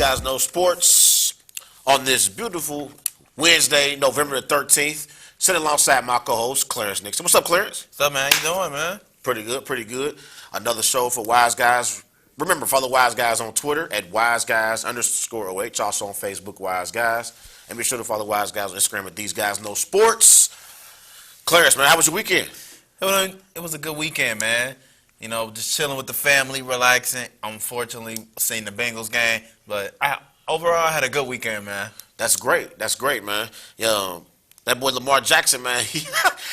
Guys Know Sports on this beautiful Wednesday, November the 13th. Sitting alongside my co-host, Clarence Nixon. What's up, Clarence? What's up, man? How you doing, man? Pretty good, pretty good. Another show for Wise Guys. Remember, follow Wise Guys on Twitter at WiseGuys_OH. Also on Facebook, Wise Guys. And be sure to follow Wise Guys on Instagram at These Guys Know Sports. Clarence, man, how was your weekend? It was a good weekend, man. You know, just chilling with the family, relaxing. Unfortunately, seeing the Bengals game. But overall, I had a good weekend, man. That's great. That's great, man. That boy Lamar Jackson, man, he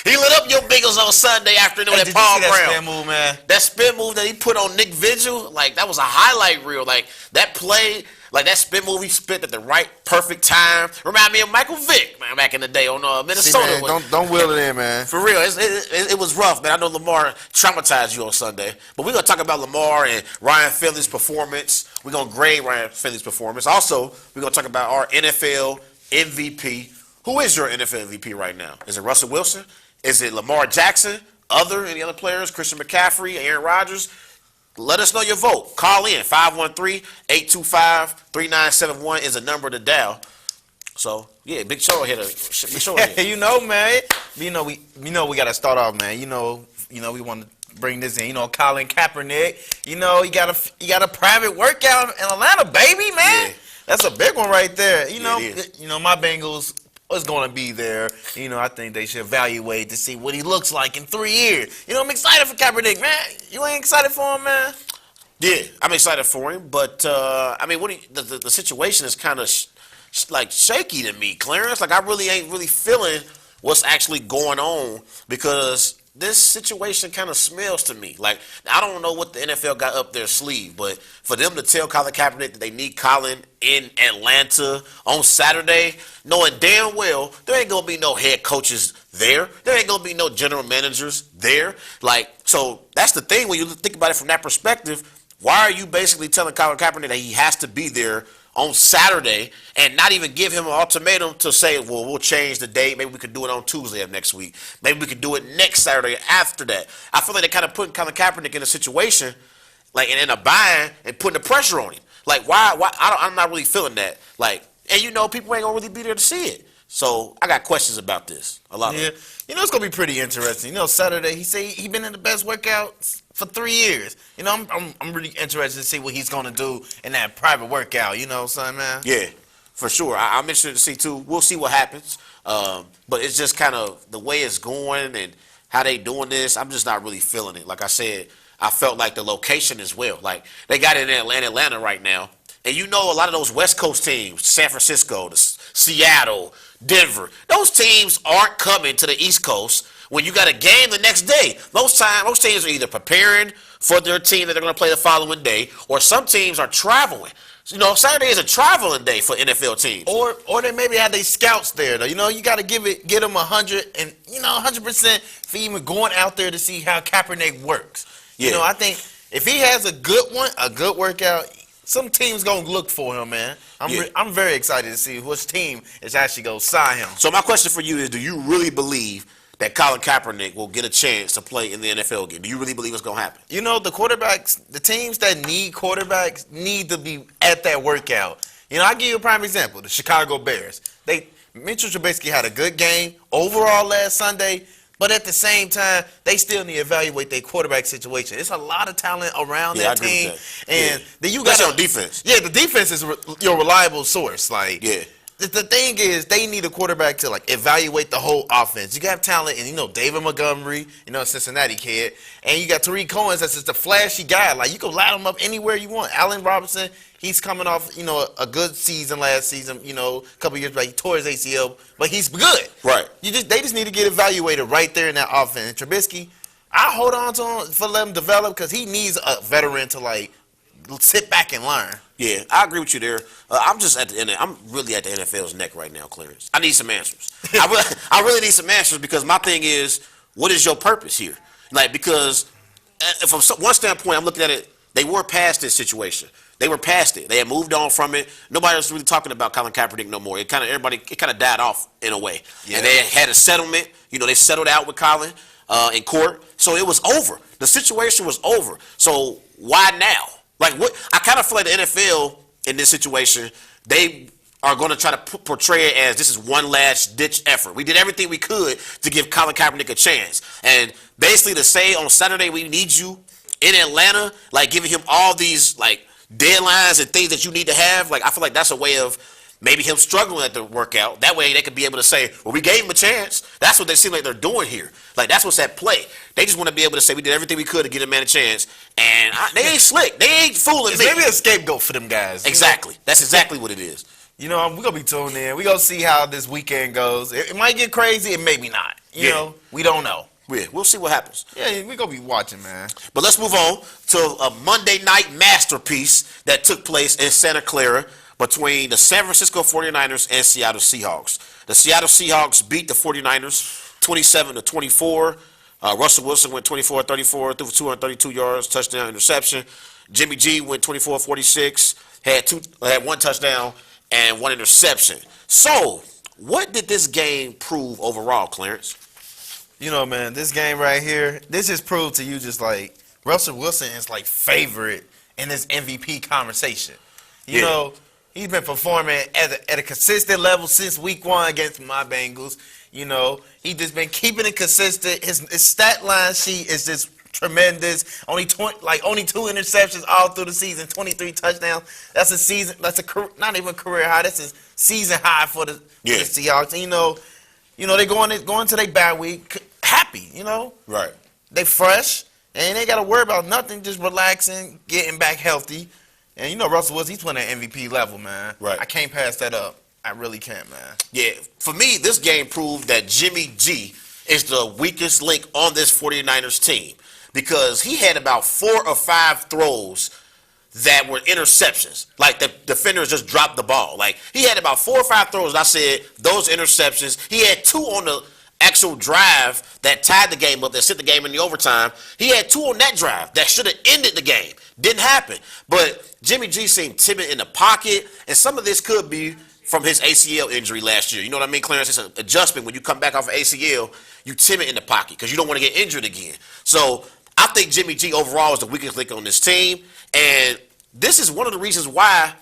lit up your Bengals on Sunday afternoon at Paul Brown. That spin move, man? That spin move that he put on Nick Vigil, like, that was a highlight reel. Like, that play, like, that spin move he spit at the right, perfect time. Remind me of Michael Vick, man, back in the day on Minnesota. See, man, don't wheel it in, man. For real, it was rough, man. I know Lamar traumatized you on Sunday. But we're going to talk about Lamar and Ryan Finley's performance. We're going to grade Ryan Finley's performance. Also, we're going to talk about our NFL MVP. Who is your NFL MVP right now? Is it Russell Wilson? Is it Lamar Jackson? Any other players? Christian McCaffrey, Aaron Rodgers? Let us know your vote. Call in. 513-825-3971 is a number to dial. So, yeah, big show ahead. You know, man. We got to start off, man. You know, we want to bring this in. You know, Colin Kaepernick. You know, he got a private workout in Atlanta, baby, man. Yeah. That's a big one right there. You know, my Bengals was going to be there. You know, I think they should evaluate to see what he looks like in 3 years. You know, I'm excited for Kaepernick, man. You ain't excited for him, man? Yeah, I'm excited for him, but I mean, the situation is kind of like shaky to me, Clarence. Like, I really ain't feeling what's actually going on because this situation kind of smells to me. Like, I don't know what the NFL got up their sleeve, but for them to tell Colin Kaepernick that they need Colin in Atlanta on Saturday, knowing damn well there ain't going to be no head coaches there. There ain't going to be no general managers there. Like, so that's the thing when you think about it from that perspective. Why are you basically telling Colin Kaepernick that he has to be there on Saturday and not even give him an ultimatum to say, well, we'll change the date. Maybe we could do it on Tuesday of next week. Maybe we could do it next Saturday after that. I feel like they're kind of putting Colin Kaepernick in a situation, like, in a bind and putting the pressure on him. Like, why? I'm not really feeling that. Like, and you know, people ain't gonna really be there to see it. So I got questions about this. A lot of them. You know, it's gonna be pretty interesting. You know, Saturday he say he been in the best workouts for 3 years. You know, I'm really interested to see what he's gonna do in that private workout. You know, son, man. Yeah, for sure. I'm interested to see too. We'll see what happens. But it's just kind of the way it's going and how they doing this. I'm just not really feeling it. Like I said, I felt like the location as well. Like, they got it in Atlanta right now. And you know, a lot of those West Coast teams, San Francisco, Seattle, Denver, those teams aren't coming to the East Coast when you got a game the next day. Most teams are either preparing for their team that they're going to play the following day, or some teams are traveling. You know, Saturday is a traveling day for NFL teams. Or they maybe have their scouts there, though. You know, you got to get them 100% for even going out there to see how Kaepernick works. Yeah. You know, I think if he has a good workout, some team's gonna look for him, man. I'm very excited to see which team is actually gonna sign him. So my question for you is: do you really believe that Colin Kaepernick will get a chance to play in the NFL again? Do you really believe it's gonna happen? You know, the teams that need quarterbacks need to be at that workout. You know, I'll give you a prime example: the Chicago Bears. Mitchell Trubisky had a good game overall last Sunday. But at the same time, they still need to evaluate their quarterback situation. It's a lot of talent around that team. And then you got on defense. Yeah, the defense is your reliable source. Like, yeah. The thing is, they need a quarterback to, like, evaluate the whole offense. You got talent, and, you know, David Montgomery, you know, a Cincinnati kid. And you got Tariq Cohen, that's just a flashy guy. Like, you can line him up anywhere you want. Allen Robinson, he's coming off, you know, a good season last season, you know, a couple years back. He tore his ACL, but he's good. Right. They just need to get evaluated right there in that offense. And Trubisky, I hold on to him for let him develop because he needs a veteran to, like, sit back and learn. Yeah, I agree with you there. I'm just at the end. I'm really at the NFL's neck right now, Clarence. I need some answers. I really need some answers because my thing is, what is your purpose here? Like, because from one standpoint, I'm looking at it. They were past this situation. They were past it. They had moved on from it. Nobody was really talking about Colin Kaepernick no more. It kind of died off in a way. Yeah. And they had a settlement. You know, they settled out with Colin in court. So it was over. The situation was over. So why now? Like, what? I kind of feel like the NFL in this situation, they are going to try to portray it as this is one last ditch effort. We did everything we could to give Colin Kaepernick a chance. And basically to say on Saturday we need you in Atlanta, like giving him all these like deadlines and things that you need to have, like I feel like that's a way of maybe him struggling at the workout. That way they could be able to say, well, we gave him a chance. That's what they seem like they're doing here. Like that's what's at play. They just want to be able to say we did everything we could to get a man a chance. And they ain't slick. They ain't fooling It's me. maybe a scapegoat for them guys. Exactly. That's exactly what it is. You know, we're going to be tuned in. We're going to see how this weekend goes. It might get crazy and maybe not. You know, we don't know. Yeah, we'll see what happens. Yeah, we're going to be watching, man. But let's move on to a Monday night masterpiece that took place in Santa Clara between the San Francisco 49ers and Seattle Seahawks. The Seattle Seahawks beat the 49ers 27-24. Russell Wilson went 24-34, threw for 232 yards, touchdown, interception. Jimmy G went 24-46, had one touchdown and one interception. So, what did this game prove overall, Clarence? You know, man, this game right here, this just proved to you just like Russell Wilson is like favorite in this MVP conversation. You know, he's been performing at a consistent level since week 1 against my Bengals. You know, he just been keeping it consistent. His stat line sheet is just tremendous. Only 2 interceptions all through the season, 23 touchdowns. That's a season. That's not even career high. That's a season high for the Seahawks. And, you know they going into their bye week happy. You know, right? They fresh and they got to worry about nothing. Just relaxing, getting back healthy. And you know Russell Wilson, he's playing at MVP level, man. Right. I can't pass that up. I really can't, man. Yeah, for me, this game proved that Jimmy G is the weakest link on this 49ers team because he had about 4 or 5 throws that were interceptions. Like the defenders just dropped the ball. Like he had about 4 or 5 throws. And I said those interceptions. He had 2 on the actual drive that tied the game up, that sent the game in the overtime. He had 2 on that drive that should have ended the game. Didn't happen. But Jimmy G seemed timid in the pocket, and some of this could be from his ACL injury last year. You know what I mean, Clarence? It's an adjustment. When you come back off of ACL, you timid in the pocket because you don't want to get injured again. So I think Jimmy G overall is the weakest link on this team. And this is one of the reasons why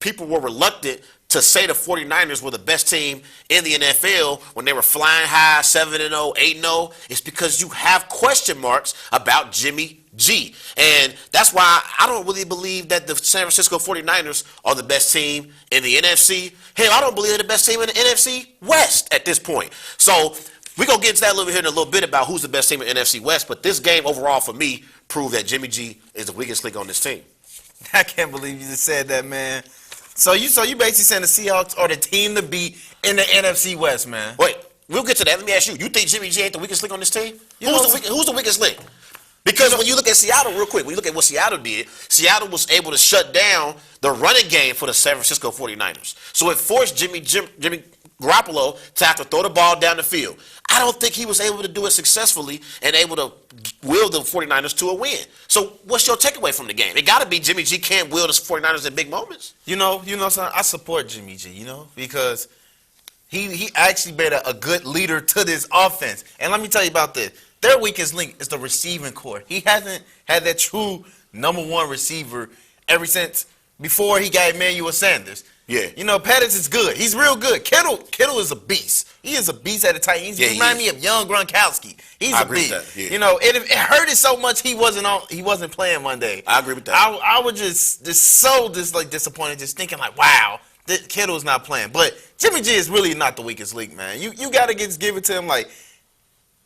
people were reluctant to say the 49ers were the best team in the NFL when they were flying high, 7-0, 8-0. It's because you have question marks about Jimmy G. And that's why I don't really believe that the San Francisco 49ers are the best team in the NFC. Hell, I don't believe they're the best team in the NFC West at this point. So we're going to get into that a little bit here in a little bit about who's the best team in the NFC West. But this game overall for me proved that Jimmy G is the weakest link on this team. I can't believe you just said that, man. So you basically saying the Seahawks are the team to beat in the NFC West, man. Wait, we'll get to that. Let me ask you. You think Jimmy G ain't the weakest link on this team? Who's the weakest link? Because when you look at Seattle real quick, when you look at what Seattle did, Seattle was able to shut down the running game for the San Francisco 49ers. So it forced Jimmy Garoppolo to have to throw the ball down the field. I don't think he was able to do it successfully and able to will the 49ers to a win. So what's your takeaway from the game? It got to be Jimmy G can't will the 49ers in big moments. You know, son, I support Jimmy G, because he actually been a good leader to this offense. And let me tell you about this. Their weakest link is the receiving core. He hasn't had that true number 1 receiver ever since before he got Emmanuel Sanders. Yeah. Pettis is good. He's real good. Kittle is a beast. He is a beast at the tight end. He reminds me of young Gronkowski. He's a beast. That, yeah. It hurt it so much he wasn't playing one day. I agree with that. I was just so disappointed, just thinking like, wow, Kittle's not playing. But Jimmy G is really not the weakest link, man. You gotta give it to him. Like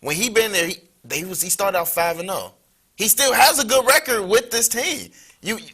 when he been there, he started out 5-0. He still has a good record with this team.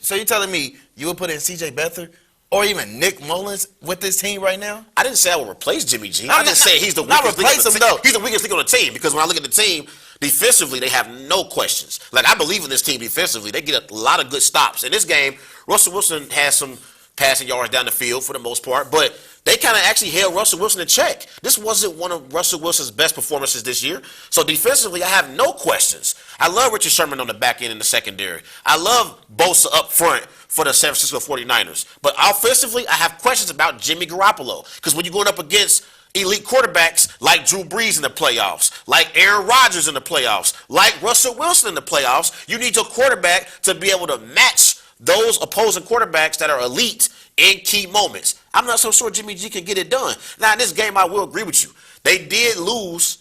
So you're telling me you would put in C.J. Beathard or even Nick Mullins with this team right now? I didn't say I would replace Jimmy G. I just say he's the weakest link on the team. He's the weakest link on the team because when I look at the team, defensively, they have no questions. Like, I believe in this team defensively. They get a lot of good stops. In this game, Russell Wilson has some passing yards down the field for the most part, but they kind of actually held Russell Wilson in check. This wasn't one of Russell Wilson's best performances this year. So defensively, I have no questions. I love Richard Sherman on the back end in the secondary. I love Bosa up front for the San Francisco 49ers. But offensively, I have questions about Jimmy Garoppolo. Because when you're going up against elite quarterbacks like Drew Brees in the playoffs, like Aaron Rodgers in the playoffs, like Russell Wilson in the playoffs, you need your quarterback to be able to match those opposing quarterbacks that are elite in key moments. I'm not so sure Jimmy G can get it done. Now, in this game, I will agree with you. They did lose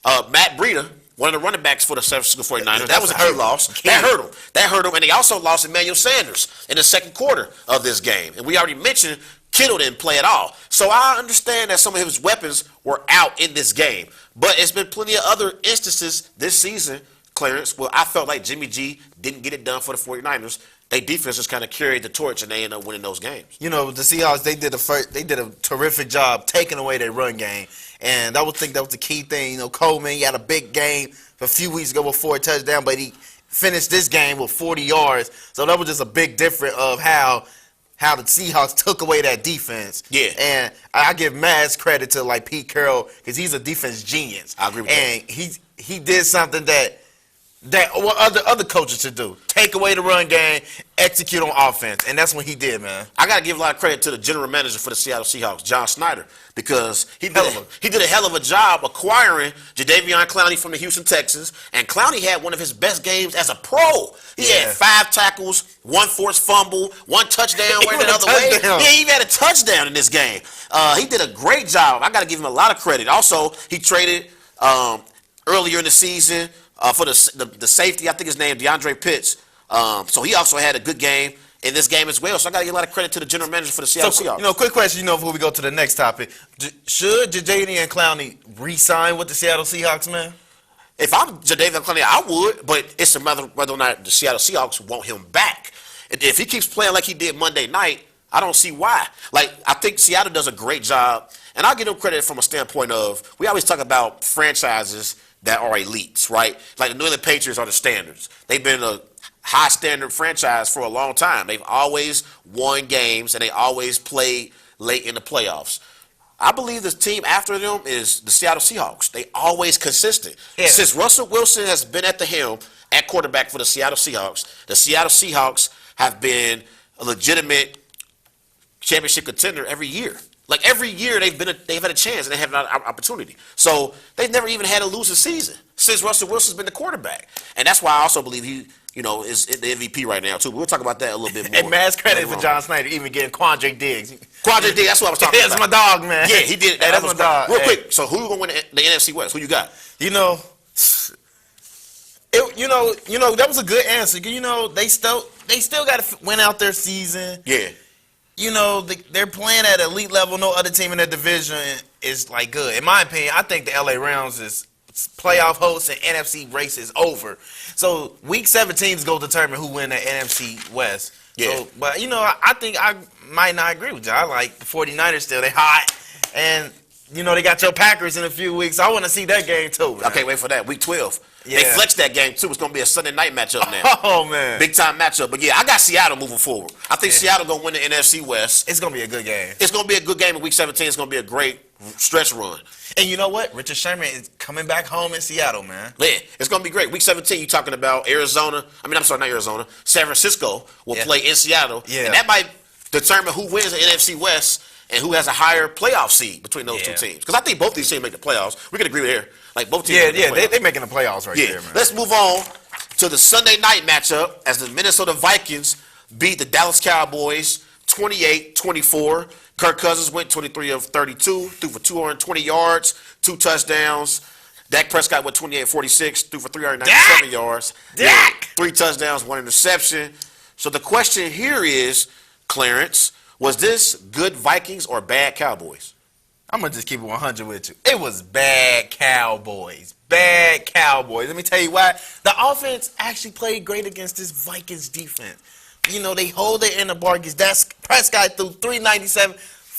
Matt Breida, one of the running backs for the San Francisco 49ers. That was a key loss. That hurt him. That hurt him. And they also lost Emmanuel Sanders in the second quarter of this game. And we already mentioned Kittle didn't play at all. So I understand that some of his weapons were out in this game. But it's been plenty of other instances this season, Clarence, where I felt like Jimmy G didn't get it done for the 49ers. Their defense just kind of carried the torch, and they ended up winning those games. You know, the Seahawks, they did a terrific job taking away their run game. And I would think that was the key thing. You know, Coleman, he had a big game a few weeks ago with 4 touchdowns, but he finished this game with 40 yards. So that was just a big difference of how the Seahawks took away that defense. Yeah. And I give mad credit to, like, Pete Carroll, because he's a defense genius. I agree with that. And he did something that what other coaches should do. Take away the run game, execute on offense. And that's what he did, man. I got to give a lot of credit to the general manager for the Seattle Seahawks, John Snyder, because he did a hell of a job acquiring Jadeveon Clowney from the Houston Texans. And Clowney had one of his best games as a pro. He had 5 tackles, 1 forced fumble, 1 touchdown went the other way. Yeah, he had a touchdown in this game. He did a great job. I got to give him a lot of credit. Also, he traded earlier in the season for the safety, I think his name, DeAndre Pitts. So he also had a good game in this game as well. So I got to give a lot of credit to the general manager for the Seattle Seahawks. You know, quick question, before we go to the next topic. Should Jadeveon Clowney re-sign with the Seattle Seahawks, man? If I'm Jadeveon Clowney, I would, but it's a matter of whether or not the Seattle Seahawks want him back. And if he keeps playing like he did Monday night, I don't see why. Like, I think Seattle does a great job, and I'll give them credit from a standpoint of, we always talk about franchises that are elites, right? Like the New England Patriots are the standards. They've been a high standard franchise for a long time. They've always won games, and they always played late in the playoffs. I believe the team after them is the Seattle Seahawks. They always consistent. Yeah. Since Russell Wilson has been at the helm at quarterback for the Seattle Seahawks have been a legitimate championship contender every year. Like every year they've had a chance and they have an opportunity. So they've never even had a losing season since Russell Wilson's been the quarterback. And that's why I also believe he, is the MVP right now too. But we'll talk about that a little bit more. And mass credit for John Snyder even getting Quandre Diggs. Quandre Diggs, that's what I was talking about. That's my dog, man. Yeah, he did. That was my dog. Real quick, so who you gonna win the NFC West? Who you got? That was a good answer. They still got to win out their season. Yeah. They're playing at elite level. No other team in their division is like good. In my opinion, I think the LA Rams is playoff hosts and NFC race is over. So week 17 is going to determine who win the NFC West. Yeah. So, but I think I might not agree with you. I like the 49ers still. They hot, and they got your Packers in a few weeks. I want to see that game too, man. I can't wait for that. Week 12. Yeah. They flexed that game too. It's going to be a Sunday night matchup now. Oh, man. Big time matchup. But yeah, I got Seattle moving forward. I think Seattle going to win the NFC West. It's going to be a good game. It's going to be a good game in week 17. It's going to be a great stretch run. And you know what? Richard Sherman is coming back home in Seattle, man. Yeah, it's going to be great. Week 17, you're talking about San Francisco will play in Seattle. Yeah. And that might determine who wins the NFC West and who has a higher playoff seed between those two teams. Because I think both these teams make the playoffs. We can agree with here. Like both teams. They're making the playoffs there, man. Let's move on to the Sunday night matchup as the Minnesota Vikings beat the Dallas Cowboys 28-24. Kirk Cousins went 23 of 32, threw for 220 yards, 2 touchdowns. Dak Prescott went 28-46, threw for 397 yards. Dak! 3 touchdowns, 1 interception. So the question here is, Clarence, was this good Vikings or bad Cowboys? I'm going to just keep it 100 with you. It was bad Cowboys. Bad Cowboys. Let me tell you why. The offense actually played great against this Vikings defense. They hold it in the bargains. That's Prescott threw 397,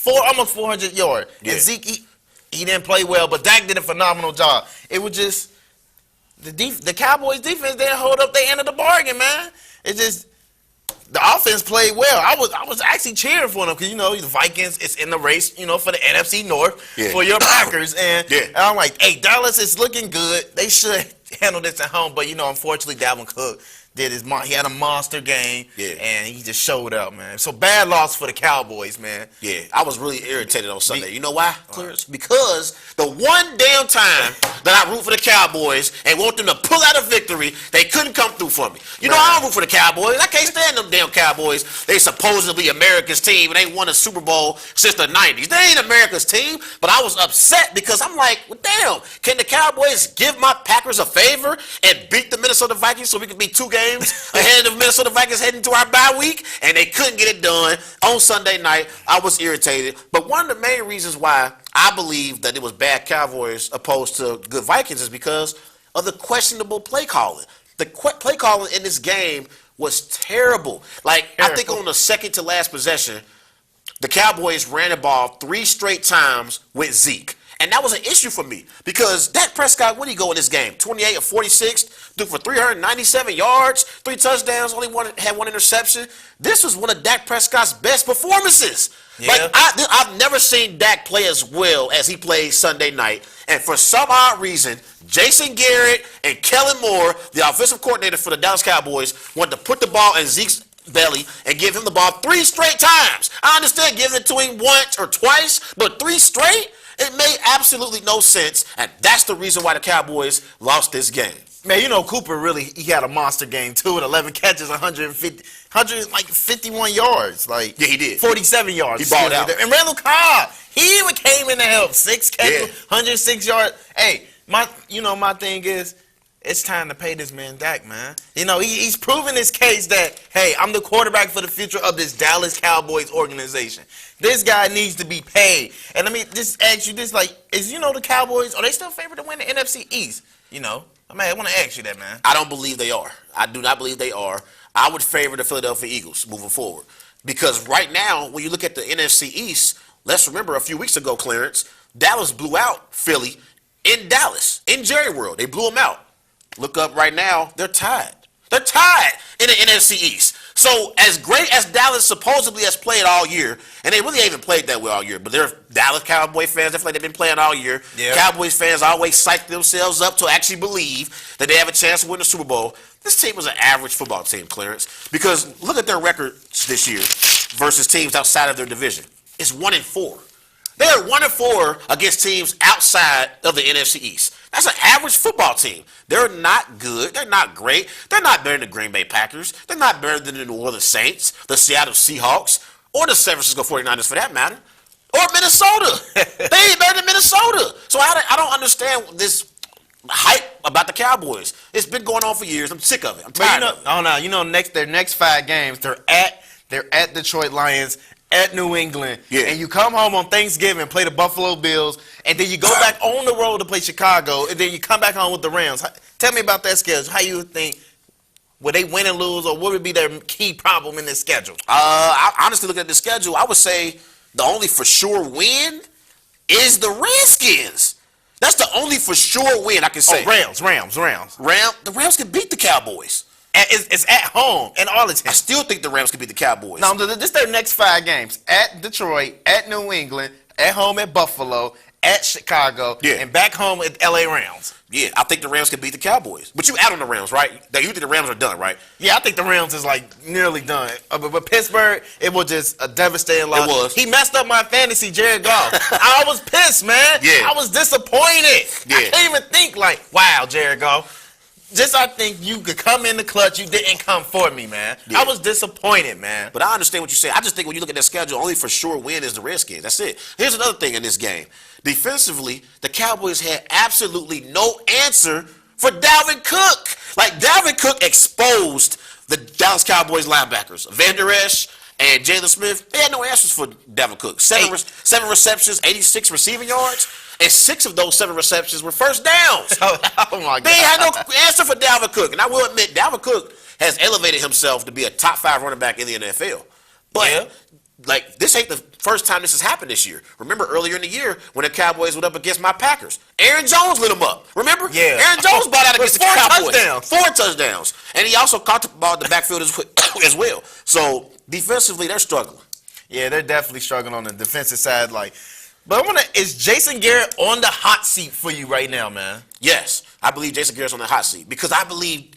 almost 400 yards. Yeah. And Zeke, he didn't play well, but Dak did a phenomenal job. It was just the Cowboys defense didn't hold up their end of the bargain, man. It just the offense played well. I was actually cheering for them because the Vikings is in the race, for the NFC North for your Packers, and I'm like, hey, Dallas is looking good. They should handle this at home, but unfortunately, Dalvin Cook He had a monster game, Yeah. and he just showed up, man. So bad loss for the Cowboys, man. Yeah, I was really irritated on Sunday. You know why, Clarence? Because the one damn time that I root for the Cowboys and want them to pull out a victory, they couldn't come through for me. You know, I don't root for the Cowboys. I can't stand them damn Cowboys. They supposedly America's team, and they won a Super Bowl since the 90s. They ain't America's team, but I was upset because I'm like, well, damn, can the Cowboys give my Packers a favor and beat the Minnesota Vikings so we can be 2 games ahead of the Minnesota Vikings heading to our bye week? And they couldn't get it done on Sunday night. I was irritated. But one of the main reasons why I believe that it was bad Cowboys opposed to good Vikings is because of the questionable play calling. The play calling in this game was terrible. Like, I think on the second to last possession, the Cowboys ran the ball 3 straight times with Zeke. And that was an issue for me because Dak Prescott, where did he go in this game? 28 of 46, threw for 397 yards, 3 touchdowns, had 1 interception. This was one of Dak Prescott's best performances. Yeah. Like, I've never seen Dak play as well as he played Sunday night. And for some odd reason, Jason Garrett and Kellen Moore, the offensive coordinator for the Dallas Cowboys, wanted to put the ball in Zeke's belly and give him the ball 3 straight times. I understand giving it to him once or twice, but 3 straight? It made absolutely no sense, and that's the reason why the Cowboys lost this game. Man, you know, Cooper he had a monster game too with 11 catches, 151 yards. Like, yeah, he did. 47 yards. He balled out. And Randall Cobb, he even came in to help. 6 catches, 106 yards. Hey, my thing is, it's time to pay this man Dak, man. You know, he's proven his case that, hey, I'm the quarterback for the future of this Dallas Cowboys organization. This guy needs to be paid. And let me just ask you this, like, the Cowboys, are they still favored to win the NFC East? You know, I want to ask you that, man. I don't believe they are. I do not believe they are. I would favor the Philadelphia Eagles moving forward. Because right now, when you look at the NFC East, let's remember a few weeks ago, Clarence, Dallas blew out Philly in Dallas, in Jerry World. They blew them out. Look up right now, they're tied. They're tied in the NFC East. So as great as Dallas supposedly has played all year, and they really haven't played that well all year, but they're Dallas Cowboy fans. They feel like they've been playing all year. Yeah. Cowboys fans always psych themselves up to actually believe that they have a chance to win the Super Bowl. This team was an average football team, Clarence, because look at their records this year versus teams outside of their division. It's 1-4. They're 1-4 against teams outside of the NFC East. That's an average football team. They're not good. They're not great. They're not better than the Green Bay Packers. They're not better than the New Orleans Saints, the Seattle Seahawks, or the San Francisco 49ers for that matter, or Minnesota. They ain't better than Minnesota. So I don't understand this hype about the Cowboys. It's been going on for years. I'm sick of it. I'm tired of it. Their next 5 games, they're at Detroit Lions, at New England, Yeah. and you come home on Thanksgiving, play the Buffalo Bills, and then you go back on the road to play Chicago, and then you come back home with the Rams. Tell me about that schedule. How you think, would they win and lose, or what would be their key problem in this schedule? I honestly look at the schedule. I would say the only for sure win is the Redskins. That's the only for sure win I can say. Rams. The Rams can beat the Cowboys. It's at home in Arlington. I still think the Rams can beat the Cowboys. No, this their next 5 games. At Detroit, at New England, at home at Buffalo, at Chicago, Yeah. and back home at LA Rams. Yeah, I think the Rams can beat the Cowboys. But you out on the Rams, right? You think the Rams are done, right? Yeah, I think the Rams is like nearly done. But Pittsburgh, it was just a devastating loss. It was. He messed up my fantasy, Jared Goff. I was pissed, man. Yeah. I was disappointed. Yeah. I can't even think like, wow, Jared Goff. I think you could come in the clutch. You didn't come for me, man. Yeah. I was disappointed, man. But I understand what you say. I just think when you look at that schedule, only for sure win is the Redskins. That's it. Here's another thing in this game. Defensively, the Cowboys had absolutely no answer for Dalvin Cook. Like, Dalvin Cook exposed the Dallas Cowboys linebackers. Van Der Esch and Jalen Smith, they had no answers for Dalvin Cook. Seven receptions, 86 receiving yards, and 6 of those 7 receptions were first downs. Oh my God. They had no answer for Dalvin Cook. And I will admit, Dalvin Cook has elevated himself to be a top 5 running back in the NFL. But, Yeah. like, this ain't the first time this has happened this year. Remember earlier in the year when the Cowboys went up against my Packers? Aaron Jones lit them up. Remember? Yeah. Aaron Jones bought out against the With 4 Cowboys. touchdowns. 4 touchdowns. And he also caught the ball in the backfield as well. So, defensively, they're struggling. Yeah, they're definitely struggling on the defensive side. But is Jason Garrett on the hot seat for you right now, man? Yes, I believe Jason Garrett's on the hot seat because I believe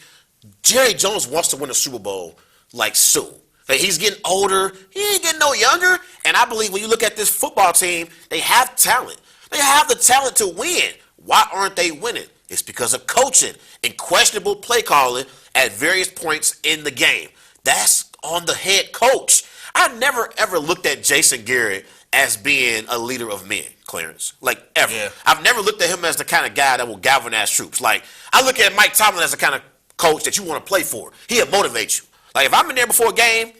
Jerry Jones wants to win a Super Bowl like soon. Like, he's getting older. He ain't getting no younger. And I believe when you look at this football team, they have talent. They have the talent to win. Why aren't they winning? It's because of coaching and questionable play calling at various points in the game. That's on the head coach. I never ever looked at Jason Garrett as being a leader of men, Clarence. Like, ever. Yeah. I've never looked at him as the kind of guy that will galvanize troops. Like, I look at Mike Tomlin as the kind of coach that you want to play for. He'll motivate you. Like, if I'm in there before a game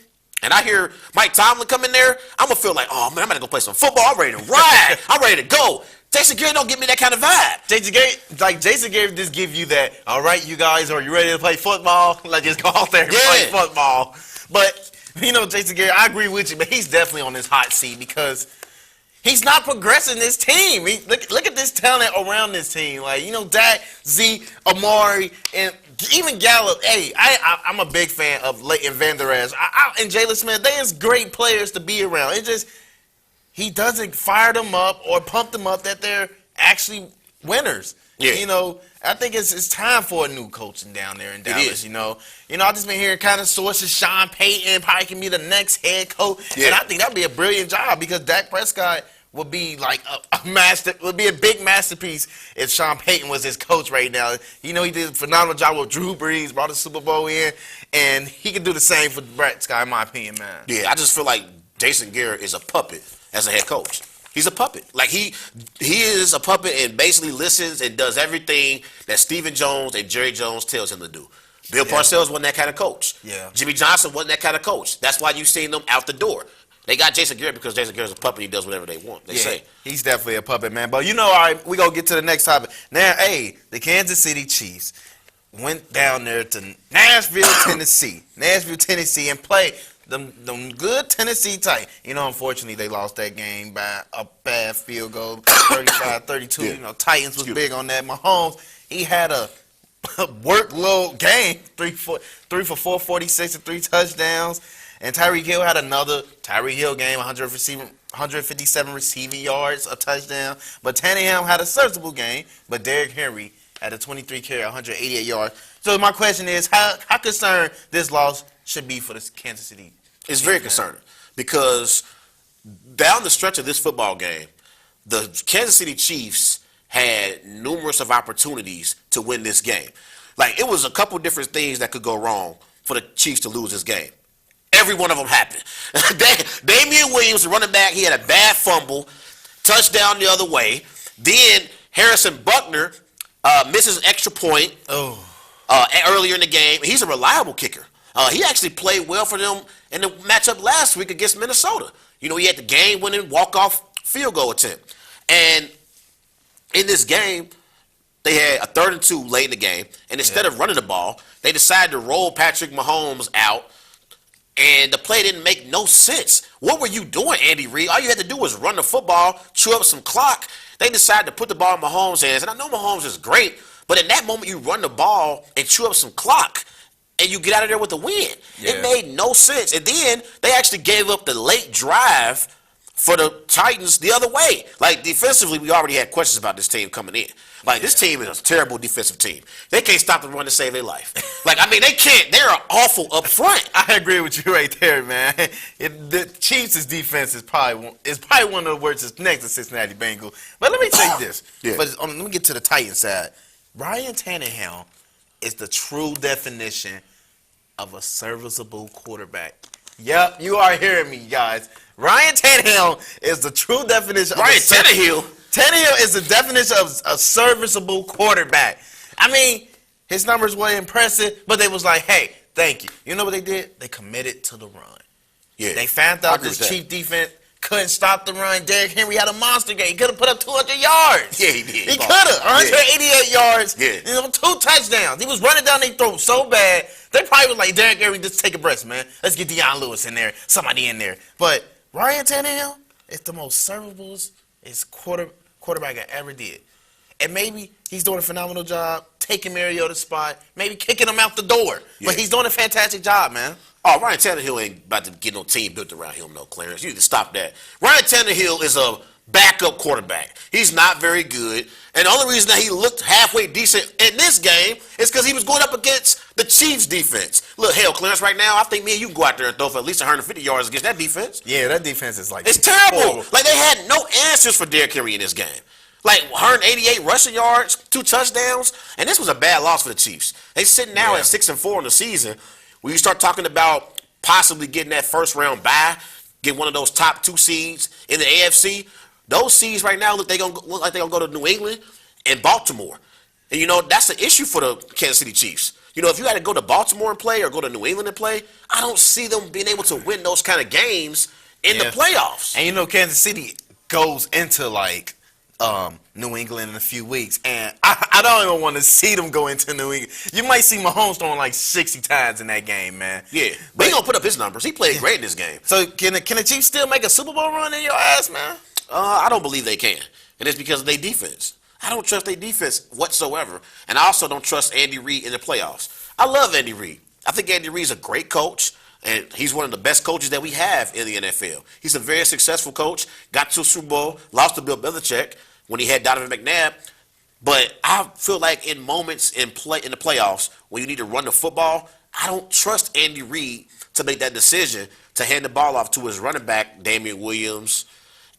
and I hear Mike Tomlin come in there, I'm going to feel like, oh, man, I'm going to go play some football. I'm ready to ride. I'm ready to go. Jason Garrett don't give me that kind of vibe. Jason Garrett just give you that, all right, you guys, are you ready to play football? Like, just go out there and play football. But, Jason Garrett, I agree with you, but he's definitely on this hot seat because he's not progressing this team. Look at this talent around this team. Like, Dak, Z, Amari, and even Gallup. Hey, I'm a big fan of Leighton Vander Esch. And Jalen Smith. They is great players to be around. It just, he doesn't fire them up or pump them up that they're actually winners. Yeah. I think it's time for a new coaching down there in Dallas. I've just been hearing kind of sources. Sean Payton probably can be the next head coach, and I think that'd be a brilliant job because Dak Prescott would be like would be a big masterpiece if Sean Payton was his coach right now. He did a phenomenal job with Drew Brees, brought the Super Bowl in, and he can do the same for Prescott, in my opinion, man. Yeah, I just feel like Jason Garrett is a puppet as a head coach. He's a puppet. Like, he is a puppet and basically listens and does everything that Stephen Jones and Jerry Jones tells him to do. Bill Parcells wasn't that kind of coach. Yeah. Jimmy Johnson wasn't that kind of coach. That's why you've seen them out the door. They got Jason Garrett because Jason Garrett's a puppet. He does whatever they want. They say. He's definitely a puppet, man. But all right, we going to get to the next topic. Now, the Kansas City Chiefs went down there to Nashville, Tennessee, and played them good Tennessee Titans. Unfortunately, they lost that game by a bad field goal, 35-32. Yeah. Titans was big on that. Mahomes, he had a workload game, 3 for 446 and 3 touchdowns. And Tyreek Hill had another Tyreek Hill game, 157 receiving yards, a touchdown. But Tannehill had a serviceable game, but Derrick Henry had a 23 carry, 188 yards. So my question is, how concerned this loss should be for the Kansas City? It's very concerning because down the stretch of this football game, the Kansas City Chiefs had numerous of opportunities to win this game. Like, it was a couple different things that could go wrong for the Chiefs to lose this game. Every one of them happened. Damian Williams, the running back, he had a bad fumble, touchdown the other way. Then Harrison Buckner misses an extra point earlier in the game. He's a reliable kicker. He actually played well for them in the matchup last week against Minnesota. He had the game-winning walk-off field goal attempt. And in this game, they had a 3rd and 2 late in the game. And instead of running the ball, they decided to roll Patrick Mahomes out. And the play didn't make no sense. What were you doing, Andy Reid? All you had to do was run the football, chew up some clock. They decided to put the ball in Mahomes' hands. And I know Mahomes is great, but in that moment you run the ball and chew up some clock. And you get out of there with a win. Yeah. It made no sense. And then they actually gave up the late drive for the Titans the other way. Like, defensively, we already had questions about this team coming in. Like, this team is a terrible defensive team. They can't stop the run to save their life. Like, they can't. They're awful up front. I agree with you right there, man. The Chiefs' defense is probably one of the worst next to Cincinnati Bengals. But let me tell you this. Let me get to the Titans side. Ryan Tannehill is the true definition of a serviceable quarterback. Yep, you are hearing me, guys. Ryan Tannehill is the true definition of Tannehill is the definition of a serviceable quarterback. His numbers were impressive, but they was like, hey, thank you. You know what they did? They committed to the run. Yeah. They found out this Chief defense couldn't stop the run. Derrick Henry had a monster game. He could have put up 200 yards. Yeah, he did. He could have. 188 yards. Yeah. 2 touchdowns. He was running down their throat so bad. They probably was like, Derrick Henry, just take a breath, man. Let's get Deion Lewis in there. Somebody in there. But Ryan Tannehill is the most servable quarterback I ever did. And maybe he's doing a phenomenal job taking Mariota's spot, maybe kicking him out the door. Yeah. But he's doing a fantastic job, man. Oh, Ryan Tannehill ain't about to get no team built around him, no, Clarence. You need to stop that. Ryan Tannehill is a backup quarterback. He's not very good. And the only reason that he looked halfway decent in this game is because he was going up against the Chiefs defense. Look, hell, Clarence, right now, I think me and you can go out there and throw for at least 150 yards against that defense. Yeah, that defense is like It's terrible. horrible. Like, they had no answers for Derrick Henry in this game. Like, 188 rushing yards, 2 touchdowns, and this was a bad loss for the Chiefs. They sitting now at 6-4 in the season. When you start talking about possibly getting that first round bye, get one of those top 2 seeds in the AFC, those seeds right now look like they're gonna go to New England and Baltimore. And you know, that's the issue for the Kansas City Chiefs. You know, if you had to go to Baltimore and play or go to New England and play, I don't see them being able to win those kind of games in the playoffs. And you know, Kansas City goes into like New England in a few weeks, and I don't even want to see them go into New England. You might see Mahomes throwing like 60 times in that game, man. Yeah, but he gonna put up his numbers. He played great in this game. So can the Chiefs still make a Super Bowl run in your ass, man? I don't believe they can, and it's because of their defense. I don't trust their defense whatsoever, and I also don't trust Andy Reid in the playoffs. I love Andy Reid. I think Andy Reid's a great coach, and he's one of the best coaches that we have in the NFL. He's a very successful coach. Got to a Super Bowl, lost to Bill Belichick when he had Donovan McNabb. But I feel like in moments in the playoffs when you need to run the football, I don't trust Andy Reid to make that decision to hand the ball off to his running back, Damian Williams,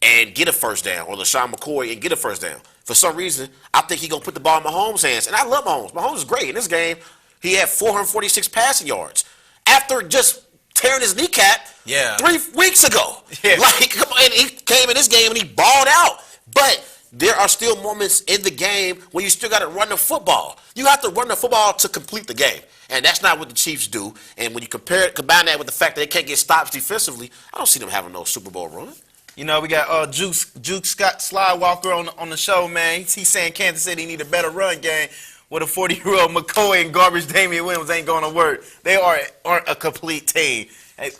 and get a first down, or LaShawn McCoy and get a first down. For some reason, I think he's going to put the ball in Mahomes' hands. And I love Mahomes. Mahomes is great. In this game, he had 446 passing yards after just tearing his kneecap 3 weeks ago. Yeah. Like, come on, and he came in this game and he balled out. But there are still moments in the game when you still got to run the football. You have to run the football to complete the game. And that's not what the Chiefs do. And when you combine that with the fact that they can't get stops defensively, I don't see them having no Super Bowl run. You know, we got Juke Scott Slidewalker on the show, man. He's saying Kansas City need a better run game. With a 40-year-old McCoy and garbage Damian Williams ain't going to work. They aren't a complete team. Hey,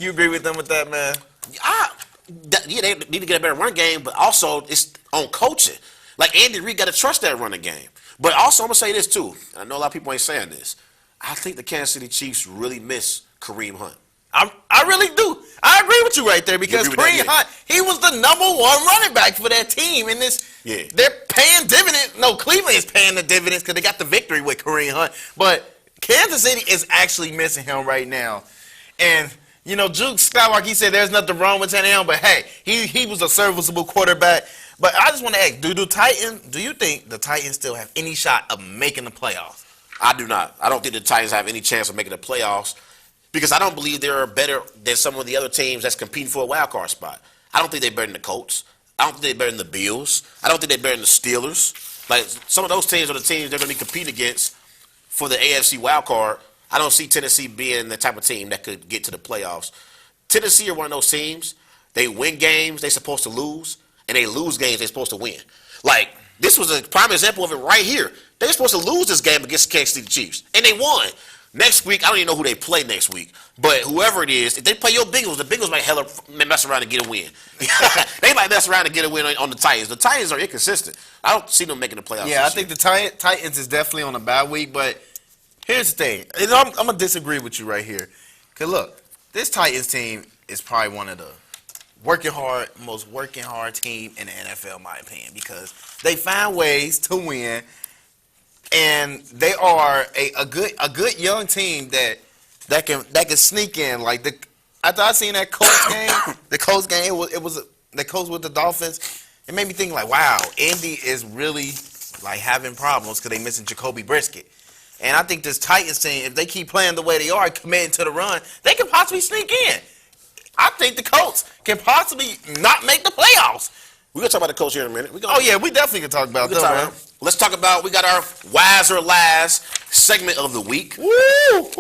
you agree with them with that, man? Yeah, they need to get a better run game, but also it's on coaching. Like, Andy Reid got to trust that running game. But also, I'm going to say this, too. I know a lot of people ain't saying this. I think the Kansas City Chiefs really miss Kareem Hunt. I really do. I agree with you right there because Kareem Hunt, he was the number 1 running back for that team in this. Yeah. They're paying dividends. No, Cleveland is paying the dividends because they got the victory with Kareem Hunt. But Kansas City is actually missing him right now. And, you know, Juke Skywalker, he said there's nothing wrong with him, but hey, he was a serviceable quarterback. But I just want to ask, do you think the Titans still have any shot of making the playoffs? I do not. I don't think the Titans have any chance of making the playoffs because I don't believe they're better than some of the other teams that's competing for a wild card spot. I don't think they're better than the Colts. I don't think they're better than the Bills. I don't think they're better than the Steelers. Like, some of those teams are the teams they're going to be competing against for the AFC wild card. I don't see Tennessee being the type of team that could get to the playoffs. Tennessee are one of those teams. They win games they're supposed to lose, and they lose games they're supposed to win. Like, this was a prime example of it right here. They're supposed to lose this game against the Kansas City Chiefs, and they won. Next week, I don't even know who they play next week, but whoever it is, if they play your Bengals, the Bengals might mess around and get a win. They might mess around and get a win on the Titans. The Titans are inconsistent. I don't see them making the playoffs. Yeah, I think the Titans is definitely on a bad week, but here's the thing. And I'm going to disagree with you right here. Because, look, this Titans team is probably one of the most working hard team in the NFL, in my opinion, because they find ways to win. And they are a good young team that can sneak in. Like after I seen that Colts game, the Colts with the Dolphins. It made me think like, wow, Indy is really like having problems because they missing Jacoby Brisket. And I think this Titans team, if they keep playing the way they are, committing to the run, they can possibly sneak in. I think the Colts can possibly not make the playoffs. We're going to talk about the Colts here in a minute. We definitely can talk about them, man. Let's talk about, we got our Wise or Lies segment of the week. Woo!